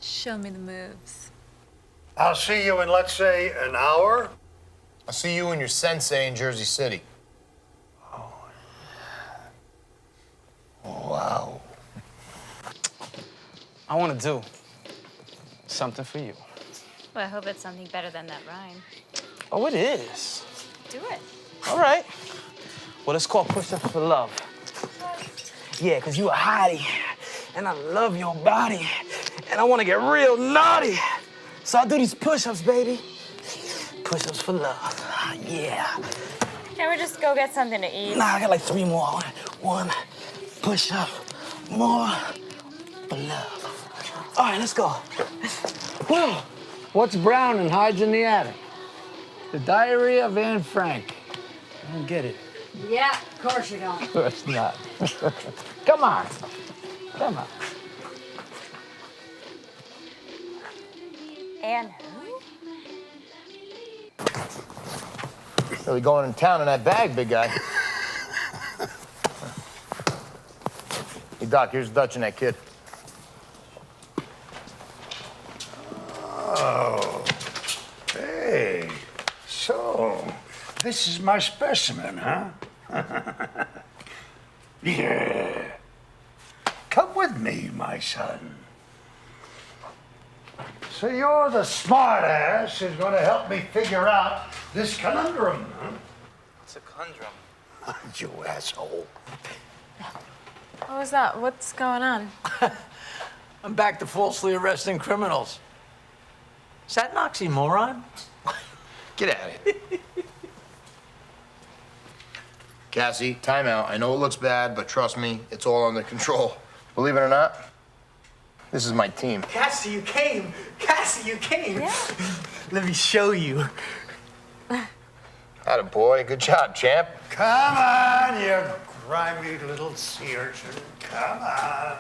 S21: Show me the moves.
S7: I'll see you in, let's say, an hour.
S5: I'll see you and your sensei in Jersey City.
S7: Wow.
S15: I want to do something for you.
S16: Well, I hope it's something better than that rhyme.
S15: Oh, it is.
S16: Do it.
S15: All right. Well, it's called Push Up for Love. Yeah, because you a hottie, and I love your body, and I want to get real naughty. So I do these push-ups, baby. Push-ups for love. Yeah.
S16: Can we just go get something to eat?
S15: Nah, I got like 3 more. One push-up more for love. All right, let's go.
S6: Well, what's brown and hides in the attic? The Diary of Anne Frank. I don't get it.
S16: Yeah, of course you don't.
S6: Of course not. Come on. Come on.
S16: And who?
S5: Really going in town in that bag, big guy. Hey, Doc, here's Dutch and that kid.
S7: Oh, hey. So, this is my specimen, huh? Yeah. Come with me, my son. So you're the smart ass who's going to help me figure out this conundrum, huh?
S15: It's a conundrum.
S7: You asshole.
S17: What was that? What's going on?
S6: I'm back to falsely arresting criminals. Is that an oxymoron?
S5: Get at it. Cassie, time out. I know it looks bad, but trust me, it's all under control. Believe it or not, this is my team.
S11: Cassie, you came. Cassie, you came.
S17: Yeah.
S11: Let me show you.
S5: Atta boy, good job, champ.
S7: Come on, you grimy little sea urchin. Come on.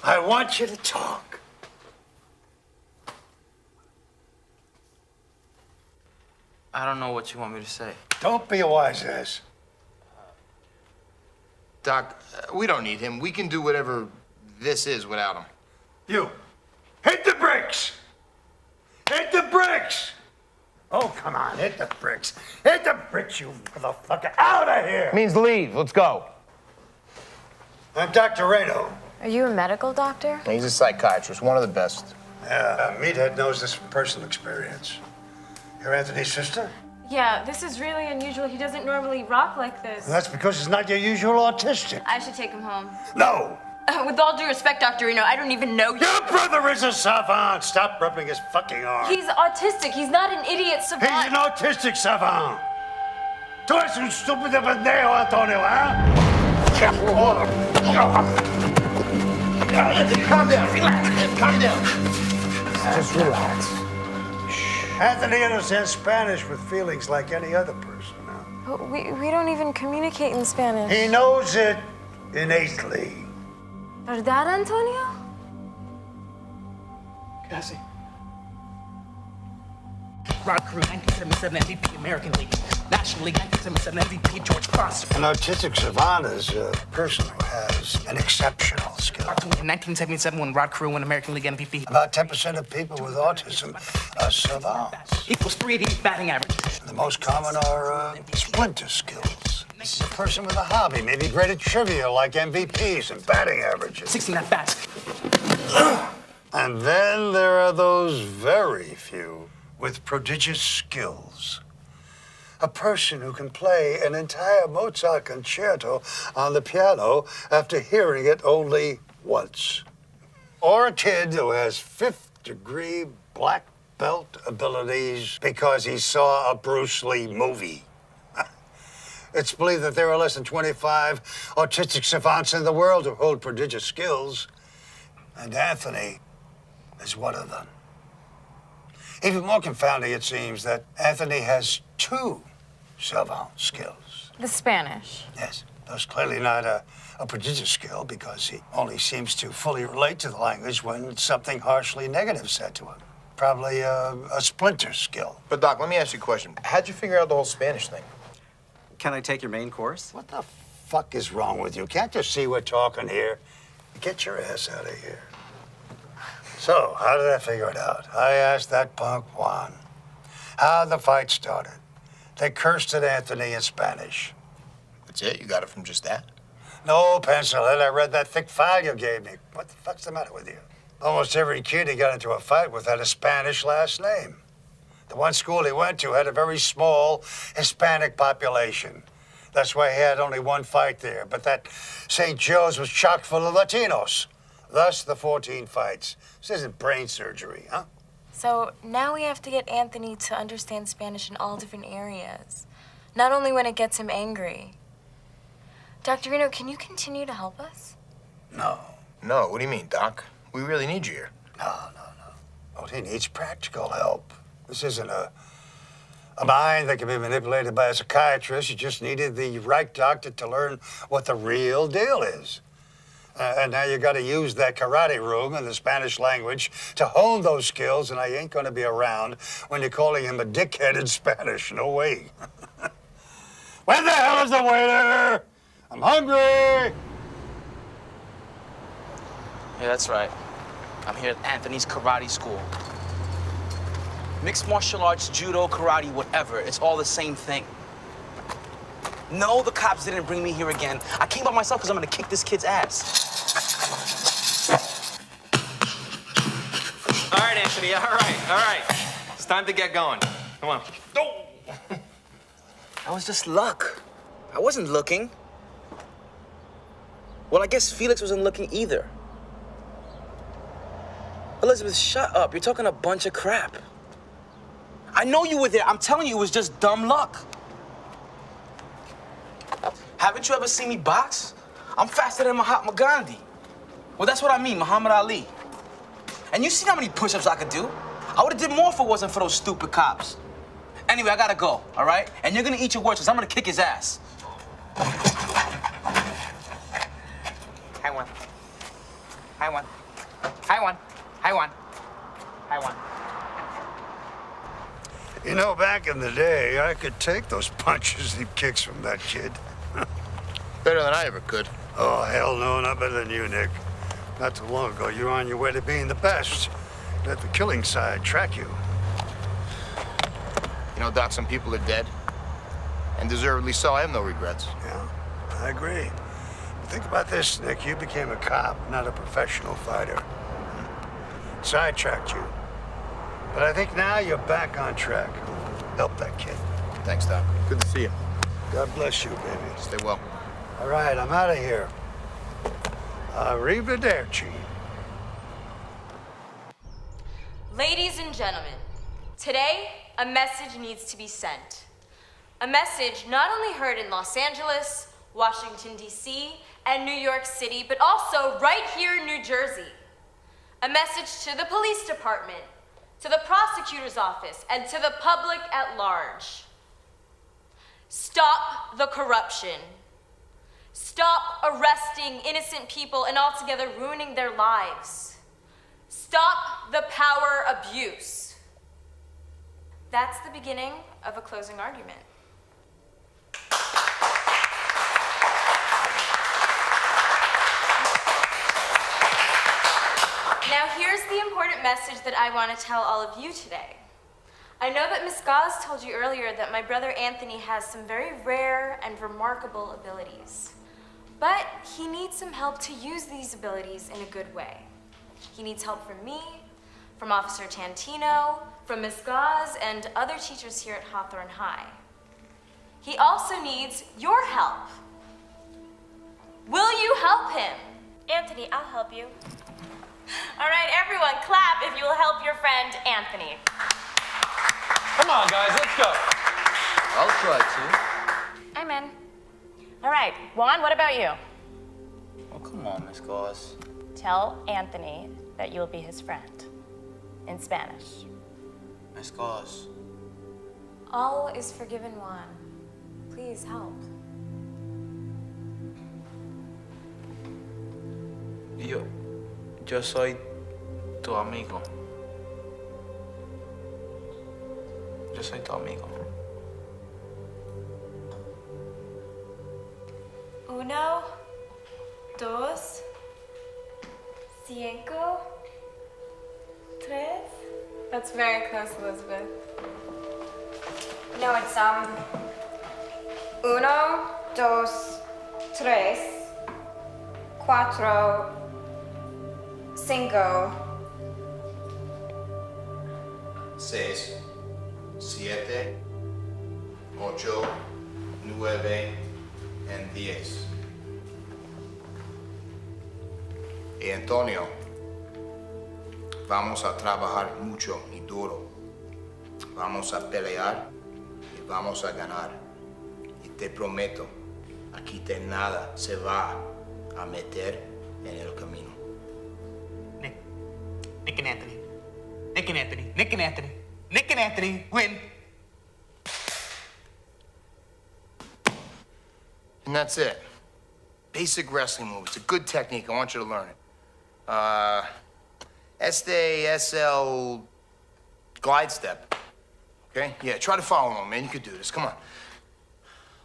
S7: I want you to talk.
S19: I don't know what you want me to say.
S7: Don't be a wise ass.
S5: Doc, we don't need him. We can do whatever this is without him.
S7: You, hit the bricks! Hit the bricks! Oh, come on, hit the bricks. Hit the bricks, you motherfucker. Out of here!
S2: Means leave. Let's go.
S7: I'm Dr. Reno.
S17: Are you a medical doctor?
S5: He's a psychiatrist, one of the best.
S7: Yeah, Meathead knows this from personal experience. You're Anthony's sister?
S16: Yeah, this is really unusual. He doesn't normally rock like this.
S7: And that's because he's not your usual autistic.
S16: I should take him home.
S7: No!
S16: With all due respect, Dr. Reno, I don't even know you.
S7: Your brother is a savant! Stop rubbing his fucking arm.
S16: He's autistic. He's not an idiot savant.
S7: He's an autistic savant. Tú eres un estúpido pendejo, Antonio, huh?
S5: Calm down, relax, calm down.
S7: Just relax. Anthony understands Spanish with feelings like any other person. Huh?
S17: But we don't even communicate in Spanish.
S7: He knows it innately.
S17: ¿Verdad, Antonio?
S15: Cassie.
S13: Rod Crew, 1977 MVP American League. National League, 1977 MVP George Foster.
S7: An autistic savant is a person who has an exceptional skill.
S13: In 1977, when Rod Crew won American League MVP.
S7: About 10% of people with autism are savants.
S13: Equals 388 batting average.
S7: The most common are splinter skills. This is a person with a hobby, maybe great at trivia like MVPs and batting averages.
S13: 69 bats.
S7: And then there are those very few with prodigious skills. A person who can play an entire Mozart concerto on the piano after hearing it only once. Or a kid who has fifth-degree black belt abilities because he saw a Bruce Lee movie. It's believed that there are less than 25 autistic savants in the world who hold prodigious skills, and Anthony is one of them. Even more confounding, it seems, that Anthony has two savant skills.
S17: The Spanish.
S7: Yes, that's clearly not a prodigious skill because he only seems to fully relate to the language when something harshly negative said to him. Probably a splinter skill.
S5: But Doc, let me ask you a question. How'd you figure out the whole Spanish thing?
S2: Can I take your main course?
S7: What the fuck is wrong with you? Can't you see we're talking here? Get your ass out of here. So, how did I figure it out? I asked that punk Juan how the fight started. They cursed at Anthony in Spanish.
S5: That's it? You got it from just that?
S7: No, pencilhead. I read that thick file you gave me. What the fuck's the matter with you? Almost every kid he got into a fight with had a Spanish last name. The one school he went to had a very small Hispanic population. That's why he had only one fight there. But that St. Joe's was chock full of Latinos. Thus, the 14 fights. This isn't brain surgery, huh?
S17: So now we have to get Anthony to understand Spanish in all different areas. Not only when it gets him angry. Dr. Reno, can you continue to help us?
S7: No.
S5: No, what do you mean, Doc? We really need you here.
S7: No. What he needs practical help. This isn't a mind that can be manipulated by a psychiatrist. You just needed the right doctor to learn what the real deal is. And now you got to use that karate room and the Spanish language to hone those skills, and I ain't going to be around when you're calling him a dickhead in Spanish. No way. Where the hell is the waiter? I'm hungry.
S19: Yeah, that's right. I'm here at Anthony's karate school. Mixed martial arts, judo, karate, whatever. It's all the same thing. No, the cops didn't bring me here again. I came by myself because I'm gonna kick this kid's ass.
S20: All right, Anthony, all right. It's time to get going. Come on.
S19: That was just luck. I wasn't looking. Well, I guess Felix wasn't looking either. Elizabeth, shut up. You're talking a bunch of crap. I know you were there. I'm telling you, it was just dumb luck. Haven't you ever seen me box? I'm faster than Mahatma Gandhi. Well, that's what I mean, Muhammad Ali. And you see how many push-ups I could do? I would have did more if it wasn't for those stupid cops. Anyway, I gotta go, all right? And you're gonna eat your words, because I'm gonna kick his ass.
S10: Hi, Juan.
S7: You know, back in the day, I could take those punches and kicks from that kid.
S5: Better than I ever could.
S7: Oh, hell no, not better than you, Nick. Not too long ago, you were on your way to being the best. Let the killing side track you.
S5: You know, Doc, some people are dead. And deservedly so. I have no regrets.
S7: Yeah, I agree. But think about this, Nick. You became a cop, not a professional fighter. Sidetracked you. But I think now you're back on track. Help that kid.
S5: Thanks, Doc. Good to see you.
S7: God bless you, baby.
S5: Stay well.
S7: All right, I'm out of here. Arrivederci.
S16: Ladies and gentlemen, today a message needs to be sent. A message not only heard in Los Angeles, Washington, D.C., and New York City, but also right here in New Jersey. A message to the police department, to the prosecutor's office, and to the public at large. Stop the corruption. Stop arresting innocent people and altogether ruining their lives. Stop the power abuse. That's the beginning of a closing argument. Now here's the important message that I want to tell all of you today. I know that Miss Gauze told you earlier that my brother Anthony has some very rare and remarkable abilities. But he needs some help to use these abilities in a good way. He needs help from me, from Officer Tantino, from Miss Gauze, and other teachers here at Hawthorne High. He also needs your help. Will you help him? Anthony, I'll help you. All right, everyone, clap if you will help your friend Anthony.
S12: Come on, guys, let's go.
S19: I'll try to.
S16: I'm in. All right, Juan, what about you?
S19: Oh, come on, Miss Gauze.
S16: Tell Anthony that you'll be his friend. In Spanish.
S19: Miss Gauze.
S17: All is forgiven, Juan. Please help.
S19: Yo soy tu amigo. Yo soy tu amigo.
S16: 1, 2, 5, 3. That's very close, Elizabeth. No, it's 1, 2, 3, 4, 5.
S5: 6, 7, 8, 9, and 10. Y Antonio, vamos a trabajar mucho y duro. Vamos a pelear y vamos a ganar. Y te prometo, aquí de nada se va a meter en el camino.
S13: Nick and Anthony. Nick and Anthony. Nick and Anthony. Nick and Anthony win.
S5: And that's it. Basic wrestling move. It's a good technique. I want you to learn it. SL glide step. Okay? Yeah, try to follow along, man. You could do this. Come on.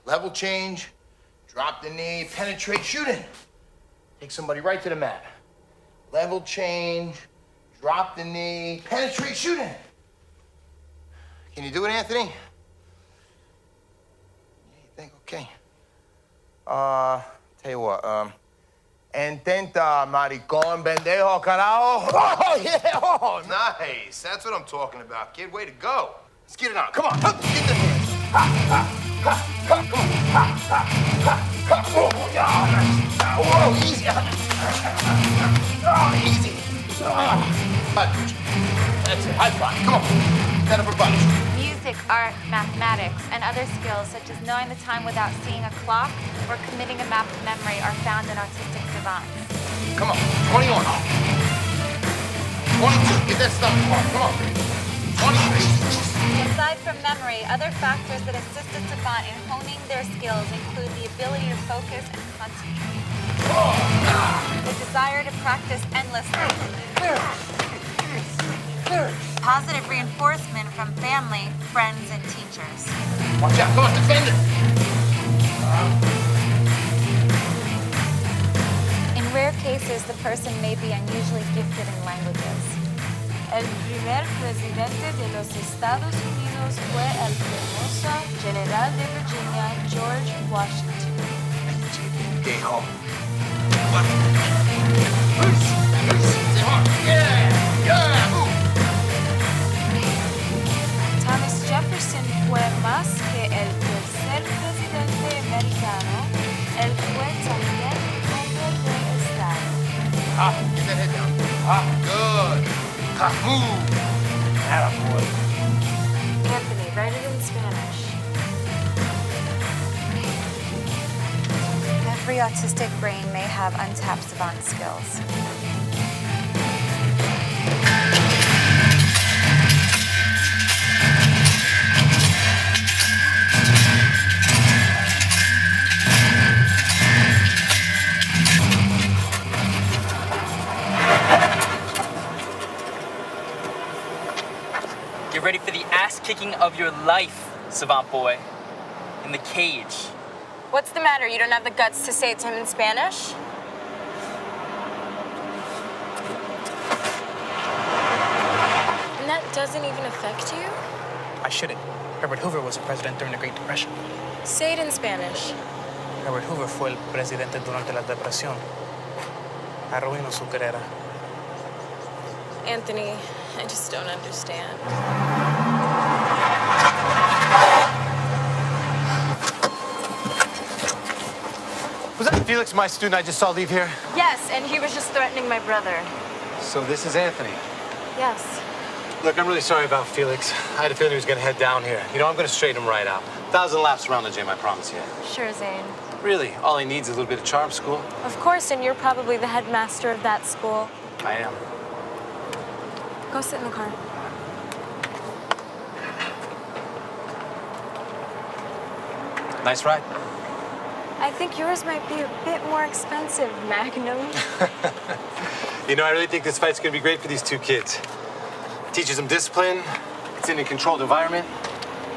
S5: Level change, drop the knee, penetrate, shooting. Take somebody right to the mat. Level change, drop the knee, penetrate, shooting. Can you do it, Anthony? Yeah, you think? Okay. Tell you what, Intenta, maricón, pendejo, carajo. Oh, yeah, oh, nice. That's what I'm talking about, kid. Way to go. Let's get it on. Come on. Get the hands. Ha, ha, ha, ha. Come on. Ha, ha, ha, ha. Oh, yeah, nice. Whoa, easy. Oh, easy. That's it. High five. Come on. Stand up for punch.
S21: Music, art, mathematics, and other skills such as knowing the time without seeing a clock or committing a map of memory are found in autistic savants.
S5: Come on, 21. 22, get that stuff. Come on. 23.
S21: Aside from memory, other factors that assist a savant in honing their skills include the ability to focus and concentrate, the desire to practice endlessly,
S12: brother!
S21: Positive reinforcement from family, friends, and teachers.
S3: Watch out, come on, defend it!
S21: In rare cases, the person may be unusually gifted in languages.
S16: El primer presidente de los Estados Unidos fue el famoso general de Virginia, George Washington.
S3: Dijo.
S16: Thomas Jefferson fue más que el tercer presidente americano, él fue también hombre de Estado.
S3: Ah, get that head down. Ah, good. Ah, move. Attaboy.
S16: Anthony, write it in Spanish.
S21: Every autistic brain may have untapped savant skills.
S13: Get ready for the ass-kicking of your life, savant boy. In the cage.
S17: What's the matter? You don't have the guts to say it to him in Spanish? And that doesn't even affect you?
S13: I shouldn't. Herbert Hoover was a president during the Great Depression.
S17: Say it in Spanish.
S13: Herbert Hoover fue el presidente durante la depresión. Arruinó su carrera.
S17: Anthony, I just don't understand.
S4: Was that Felix, my student I just saw leave here?
S16: Yes, and he was just threatening my brother.
S4: So this is Anthony.
S16: Yes.
S4: Look, I'm really sorry about Felix. I had a feeling he was going to head down here. You know, I'm going to straighten him right out. 1,000 laps around the gym, I promise you.
S16: Sure, Zane.
S4: Really, all he needs is a little bit of charm school.
S16: Of course, and you're probably the headmaster of that school.
S4: I am.
S16: Go sit in the car.
S4: Nice ride.
S16: I think yours might be a bit more expensive, Magnum.
S4: You know, I really think this fight's going to be great for these two kids. Teaches them discipline. It's in a controlled environment.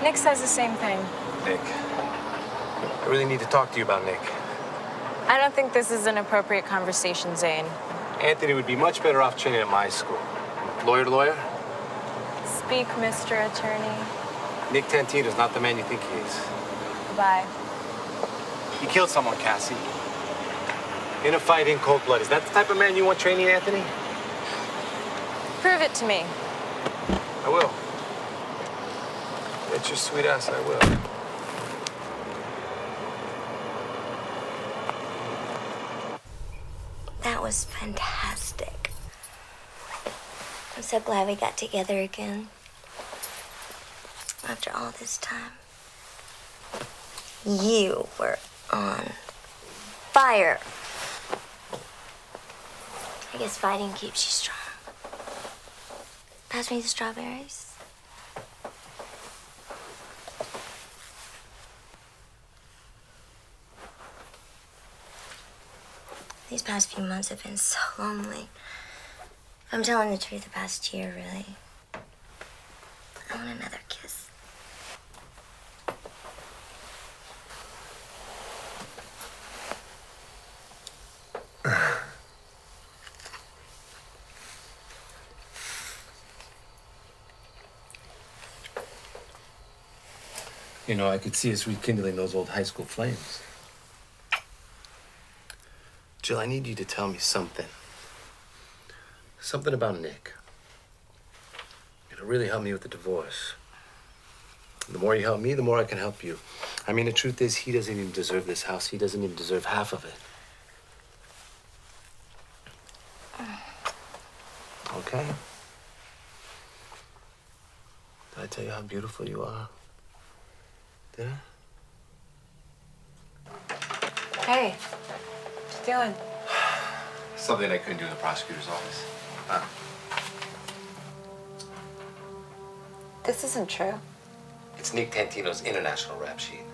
S16: Nick says the same thing.
S4: Nick. I really need to talk to you about Nick.
S16: I don't think this is an appropriate conversation, Zane.
S4: Anthony would be much better off training at my school. Lawyer to lawyer?
S16: Speak, Mr. Attorney.
S4: Nick Tantino's not the man you think he is.
S16: Goodbye.
S4: He killed someone, Cassie. In a fight in cold blood. Is that the type of man you want training, Anthony?
S16: Prove it to me.
S4: I will. Bet your sweet ass I will.
S18: That was fantastic. I'm so glad we got together again. After all this time. You were on fire. I guess fighting keeps you strong. Pass me the strawberries. These past few months have been so lonely. If I'm telling the truth, the past year, really. I want another kiss.
S4: You know, I could see us rekindling those old high school flames. Jill, I need you to tell me something. Something about Nick. It'll really help me with the divorce. The more you help me, the more I can help you. I mean, the truth is, he doesn't even deserve this house. He doesn't even deserve half of it. Okay? Did I tell you how beautiful you are? Did I?
S17: Hey, what you doing?
S4: Something I couldn't do in the prosecutor's office. Huh?
S17: This isn't true.
S4: It's Nick Tantino's international rap sheet.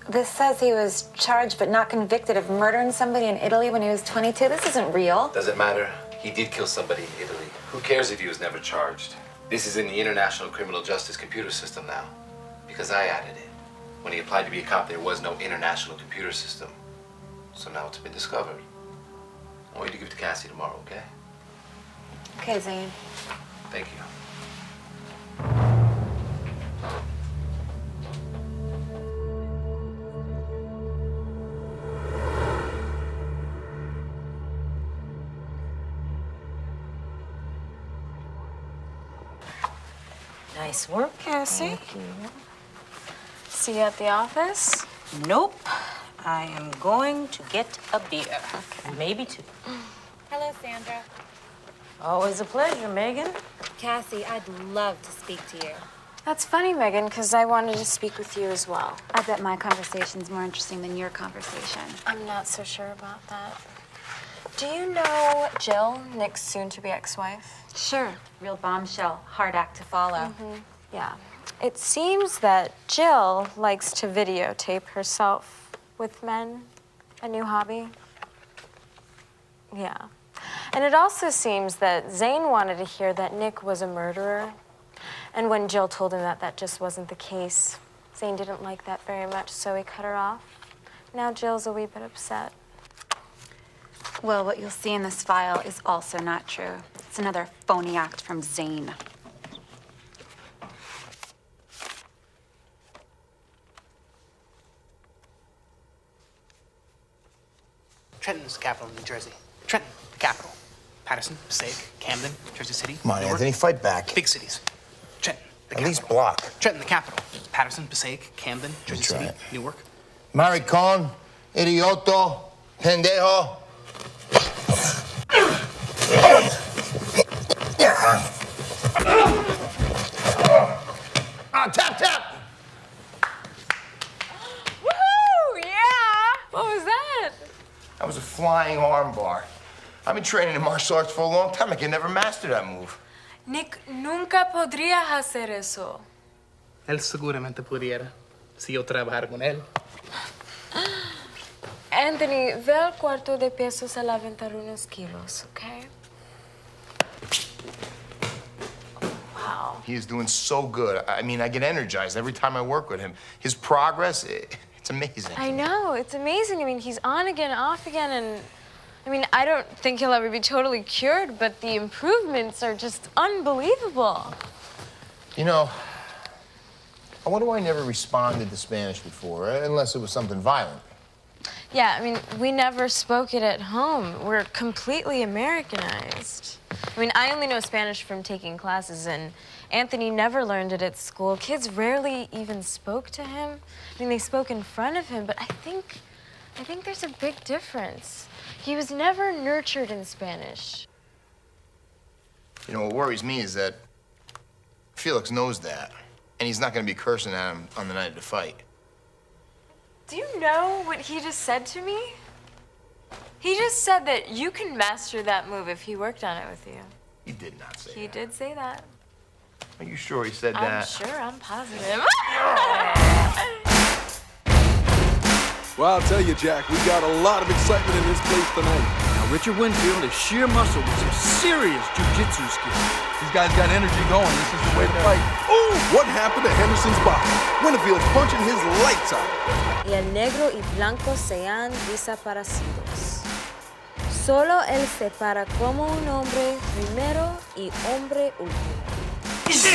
S17: This says he was charged but not convicted of murdering somebody in Italy when he was 22. This isn't real.
S4: Doesn't matter. He did kill somebody in Italy. Who cares if he was never charged? This is in the International Criminal Justice computer system now, because I added it. When he applied to be a cop, there was no international computer system. So now it's been discovered. I want you to give it to Cassie tomorrow, okay?
S17: Okay, Zane.
S4: Thank you.
S9: Nice work, Cassie.
S17: Thank you. See you at the office?
S9: Nope. I am going to get a beer. Okay. Maybe two.
S17: Hello, Sandra.
S9: Always a pleasure, Megan.
S17: Cassie, I'd love to speak to you. That's funny, Megan, because I wanted to speak with you as well.
S8: I bet my conversation's more interesting than your conversation.
S17: I'm not so sure about that. Do you know Jill, Nick's soon-to-be ex-wife?
S8: Sure. Real bombshell. Hard act to follow.
S17: Yeah. It seems that Jill likes to videotape herself with men. A new hobby. Yeah. And it also seems that Zane wanted to hear that Nick was a murderer. And when Jill told him that that just wasn't the case, Zane didn't like that very much, so he cut her off. Now Jill's a wee bit upset.
S8: Well, what you'll see in this file is also not true. It's another phony act from Zane.
S13: Trenton's the capital of New Jersey. Trenton, the capital. Patterson, Passaic, Camden, Jersey City.
S5: Come on,
S13: Newark.
S5: Anthony, fight back.
S13: Big cities. Trenton, the
S5: At
S13: capital.
S5: least block.
S13: Trenton, the capital. Patterson, Passaic, Camden, Jersey City, Newark.
S3: Maricon, idioto, pendejo.
S5: Tap, tap!
S17: Woohoo! Yeah! What was that?
S5: That was a flying armbar. I've been training in martial arts for a long time. I can never master that move.
S17: Nick nunca podría hacer eso.
S13: Él seguramente pudiera, si yo trabajara con él.
S17: Anthony, ve al cuarto de pesos a levantar unos kilos, okay? Wow.
S5: He is doing so good. I mean, I get energized every time I work with him. His progress, it's amazing.
S17: I know, it's amazing. I mean, he's on again, off again, and I mean, I don't think he'll ever be totally cured, but the improvements are just unbelievable.
S5: You know, I wonder why I never responded to Spanish before, unless it was something violent.
S17: Yeah, I mean, we never spoke it at home. We're completely Americanized. I mean, I only know Spanish from taking classes, and Anthony never learned it at school. Kids rarely even spoke to him. I mean, they spoke in front of him, but I think there's a big difference. He was never nurtured in Spanish.
S5: You know, what worries me is that Felix knows that, and he's not going to be cursing at him on the night of the fight.
S17: Do you know what he just said to me? He just said that you can master that move if he worked on it with you.
S5: He did not say
S17: He did say that.
S5: Are you sure he said
S17: I'm
S5: that?
S17: sure, I'm positive.
S22: Well, I'll tell you, Jack, we got a lot of excitement in this place tonight.
S23: Now, Richard Winfield is sheer muscle with some serious jiu-jitsu skills.
S22: These guys got energy going. This is the way to fight. Ooh, what happened to Henderson's boxing? Winfield's punching his lights out.
S17: Y el negro y blanco se han desaparecidos. Solo él se para como un hombre primero y hombre último.
S23: This is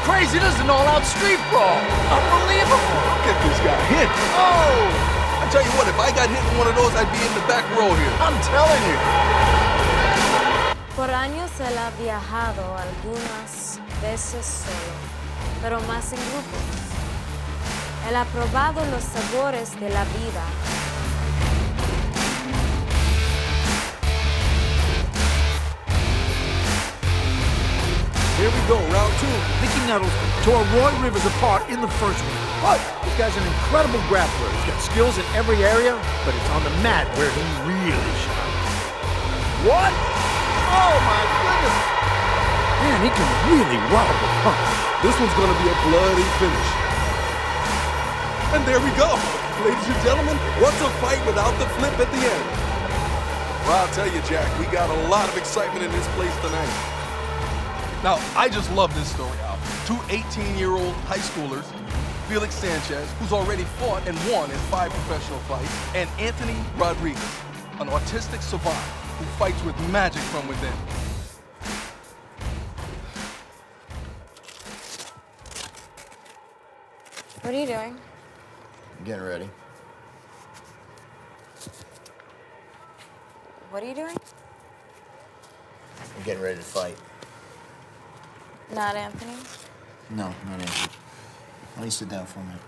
S23: crazy. This is an all-out street brawl. Unbelievable.
S22: Look at this guy hit. Oh! I tell you what, if I got hit in one of those, I'd be in the back row here. I'm telling you.
S17: Por años él ha viajado algunas veces solo, pero más en grupos. Él ha probado los sabores de la vida.
S22: Here we go, round two.
S23: Mickey Nettles tore Roy Rivers apart in the first round. But this guy's an incredible grappler. He's got skills in every area, but it's on the mat where he really shines.
S22: What? Oh, my goodness.
S23: Man, he can really wobble a punch.
S22: This one's gonna be a bloody finish. And there we go. Ladies and gentlemen, what's a fight without the flip at the end? Well, I'll tell you, Jack, we got a lot of excitement in this place tonight. Now, I just love this story, Al. 2 18-year-old high schoolers, Felix Sanchez, who's already fought and won in 5 professional fights, and Anthony Rodriguez, an autistic savant who fights with magic from within.
S17: What are you doing?
S5: I'm getting ready.
S17: What are you doing?
S5: I'm getting ready to fight.
S17: Not Anthony?
S5: No, not Anthony. Why don't you sit down for a minute?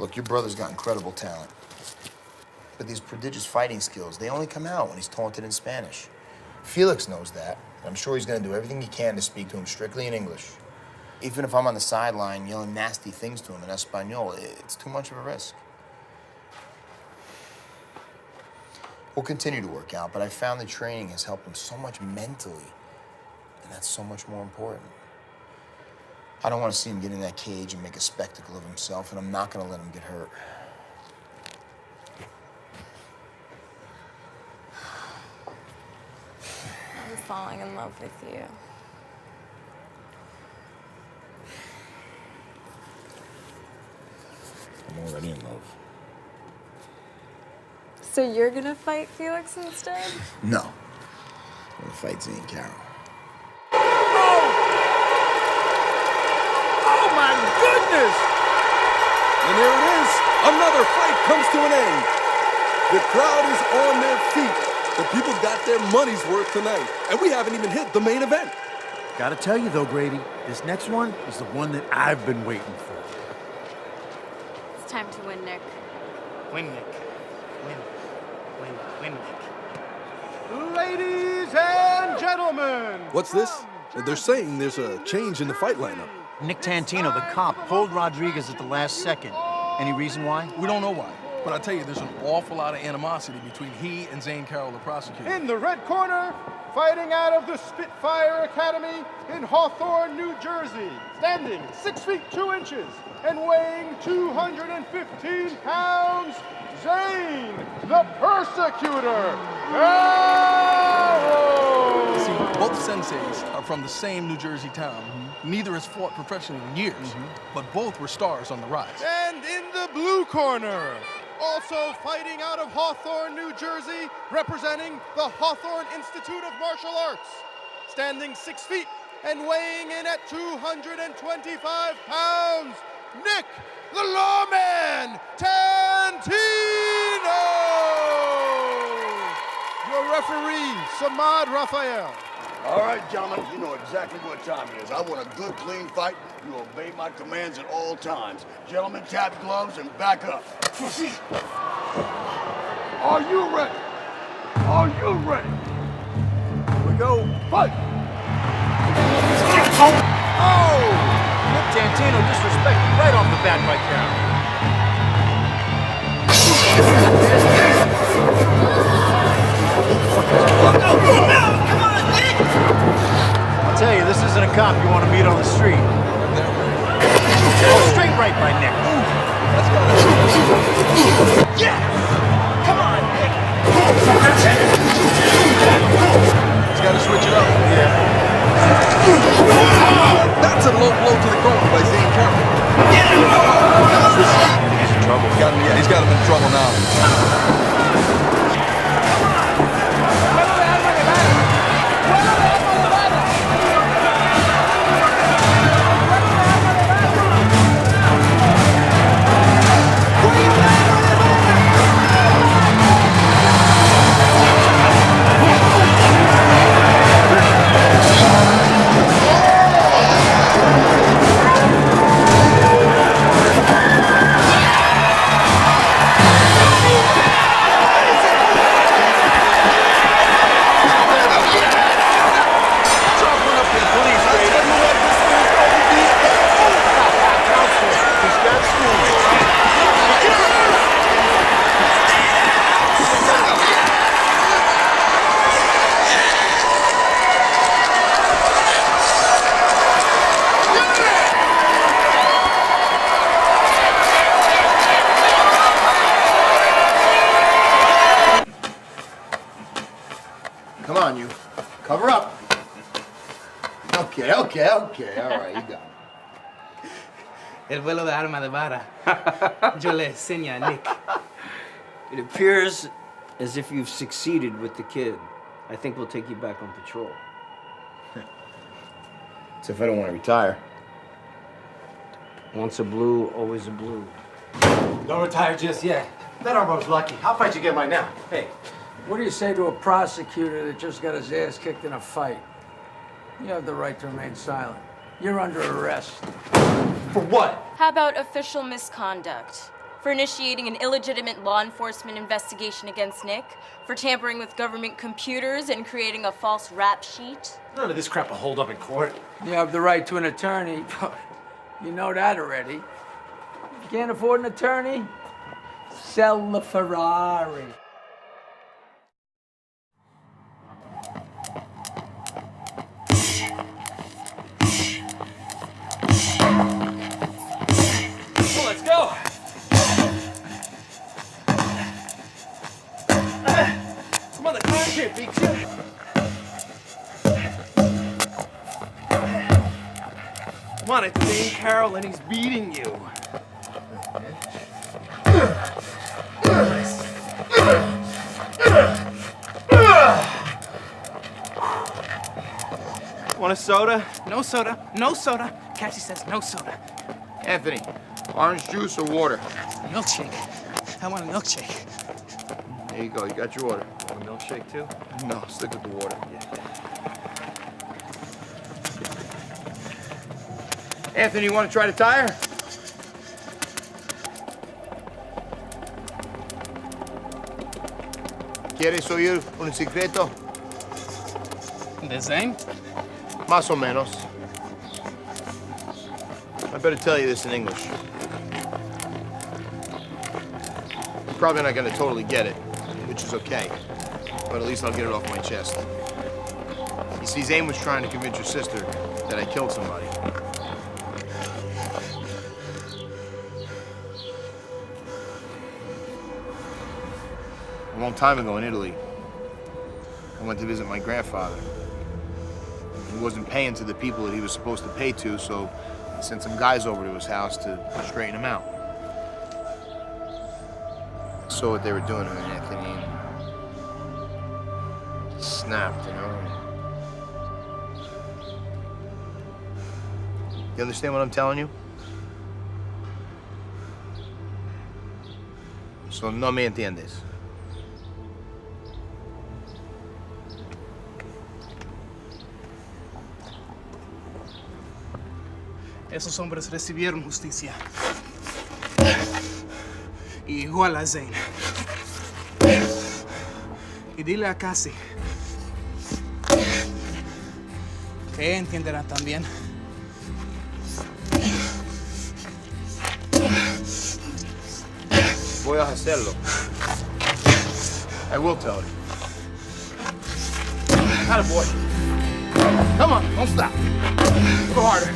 S5: Look, your brother's got incredible talent. But these prodigious fighting skills, they only come out when he's taunted in Spanish. Felix knows that. I'm sure he's gonna do everything he can to speak to him strictly in English. Even if I'm on the sideline yelling nasty things to him in Espanol, it's too much of a risk. We'll continue to work out, but I found that training has helped him so much mentally, and that's so much more important. I don't want to see him get in that cage and make a spectacle of himself, and I'm not going to let him get hurt.
S17: I'm falling in love with you.
S5: I'm already in love.
S17: So you're gonna fight Felix instead?
S5: No. I'm going to fight Zane Carroll.
S23: Oh my goodness!
S22: And there it is. Another fight comes to an end. The crowd is on their feet. The people got their money's worth tonight. And we haven't even hit the main event.
S23: Gotta tell you though, Grady, this next one is the one that I've been waiting for.
S8: It's time to win, Nick.
S13: Win, Nick. Win, Nick.
S23: Ladies and gentlemen!
S22: What's this? They're saying there's a change in the fight lineup.
S23: Nick Tantino, the cop, pulled Rodriguez at the last second. Any reason why?
S22: We don't know why. But I tell you, there's an awful lot of animosity between he and Zane Carroll, the prosecutor.
S23: In the red corner, fighting out of the Spitfire Academy in Hawthorne, New Jersey, standing 6 feet 2 inches and weighing 215 pounds, Zane, the persecutor. Carroll!
S22: See, both senseis are from the same New Jersey town. Neither has fought professionally in years, but both were stars on the rise.
S23: And in the blue corner, also fighting out of Hawthorne, New Jersey, representing the Hawthorne Institute of Martial Arts, standing 6 feet and weighing in at 225 pounds, Nick, the Lawman Tantino! Your referee, Samad Raphael.
S1: All right, gentlemen, you know exactly what time it is. I want a good, clean fight. You obey my commands at all times. Gentlemen, tap gloves and back up. Are you ready? Are you ready?
S23: Here we go.
S1: Fight!
S23: Oh! Nick Tantino disrespected right off the bat right I'll tell you, this isn't a cop you want to meet on the street. Oh, straight right by Nick.
S10: Yeah! Come on, Nick!
S22: He's got to switch it up. Yeah. That's a low blow to the groin by Zane Carroll.
S23: He's in trouble.
S22: He's got him in trouble now.
S3: Come on, you. Cover up. Okay. All right, you got it.
S13: El vuelo de arma de vara. Yo le enseño a Nick.
S6: It appears as if you've succeeded with the kid. I think we'll take you back on patrol.
S3: So if I don't want to retire.
S6: Once a blue, always a blue.
S12: Don't retire just yet. That Arbo's lucky. How fight you get mine now? Hey.
S11: What do you say to a prosecutor that just got his ass kicked in a fight? You have the right to remain silent. You're under arrest.
S12: For what?
S16: How about official misconduct? For initiating an illegitimate law enforcement investigation against Nick? For tampering with government computers and creating a false rap sheet?
S12: None of this crap will hold up in court.
S11: You have the right to an attorney. You know that already. If you can't afford an attorney, sell the Ferrari.
S12: Well, let's go. Come on, the car can't beat you. Come on, it's Dane Carroll and he's beating you. Want a soda?
S13: No soda. No soda. Cassie says no soda.
S3: Anthony, orange juice or water?
S13: Milkshake. I want a milkshake.
S3: There you go. You got your order.
S12: Want a milkshake too?
S3: No, stick with the water. Anthony, you want to try the tire? ¿Quieres oír un secreto?
S13: The same?
S3: Más o menos. I better tell you this in English. You're probably not going to totally get it, which is okay. But at least I'll get it off my chest. You see, Zane was trying to convince your sister that I killed somebody. A long time ago in Italy, I went to visit my grandfather. He wasn't paying to the people that he was supposed to pay to, so I sent some guys over to his house to straighten him out. I saw what they were doing to him, Anthony, and snapped, you know. You understand what I'm telling you? So no me entiendes.
S13: Esos hombres recibieron justicia. Igual a Zane. Y dile a Cassie que ella entenderá también.
S3: Voy a hacerlo. I will tell her. Atta boy. Come on, don't stop. Go harder.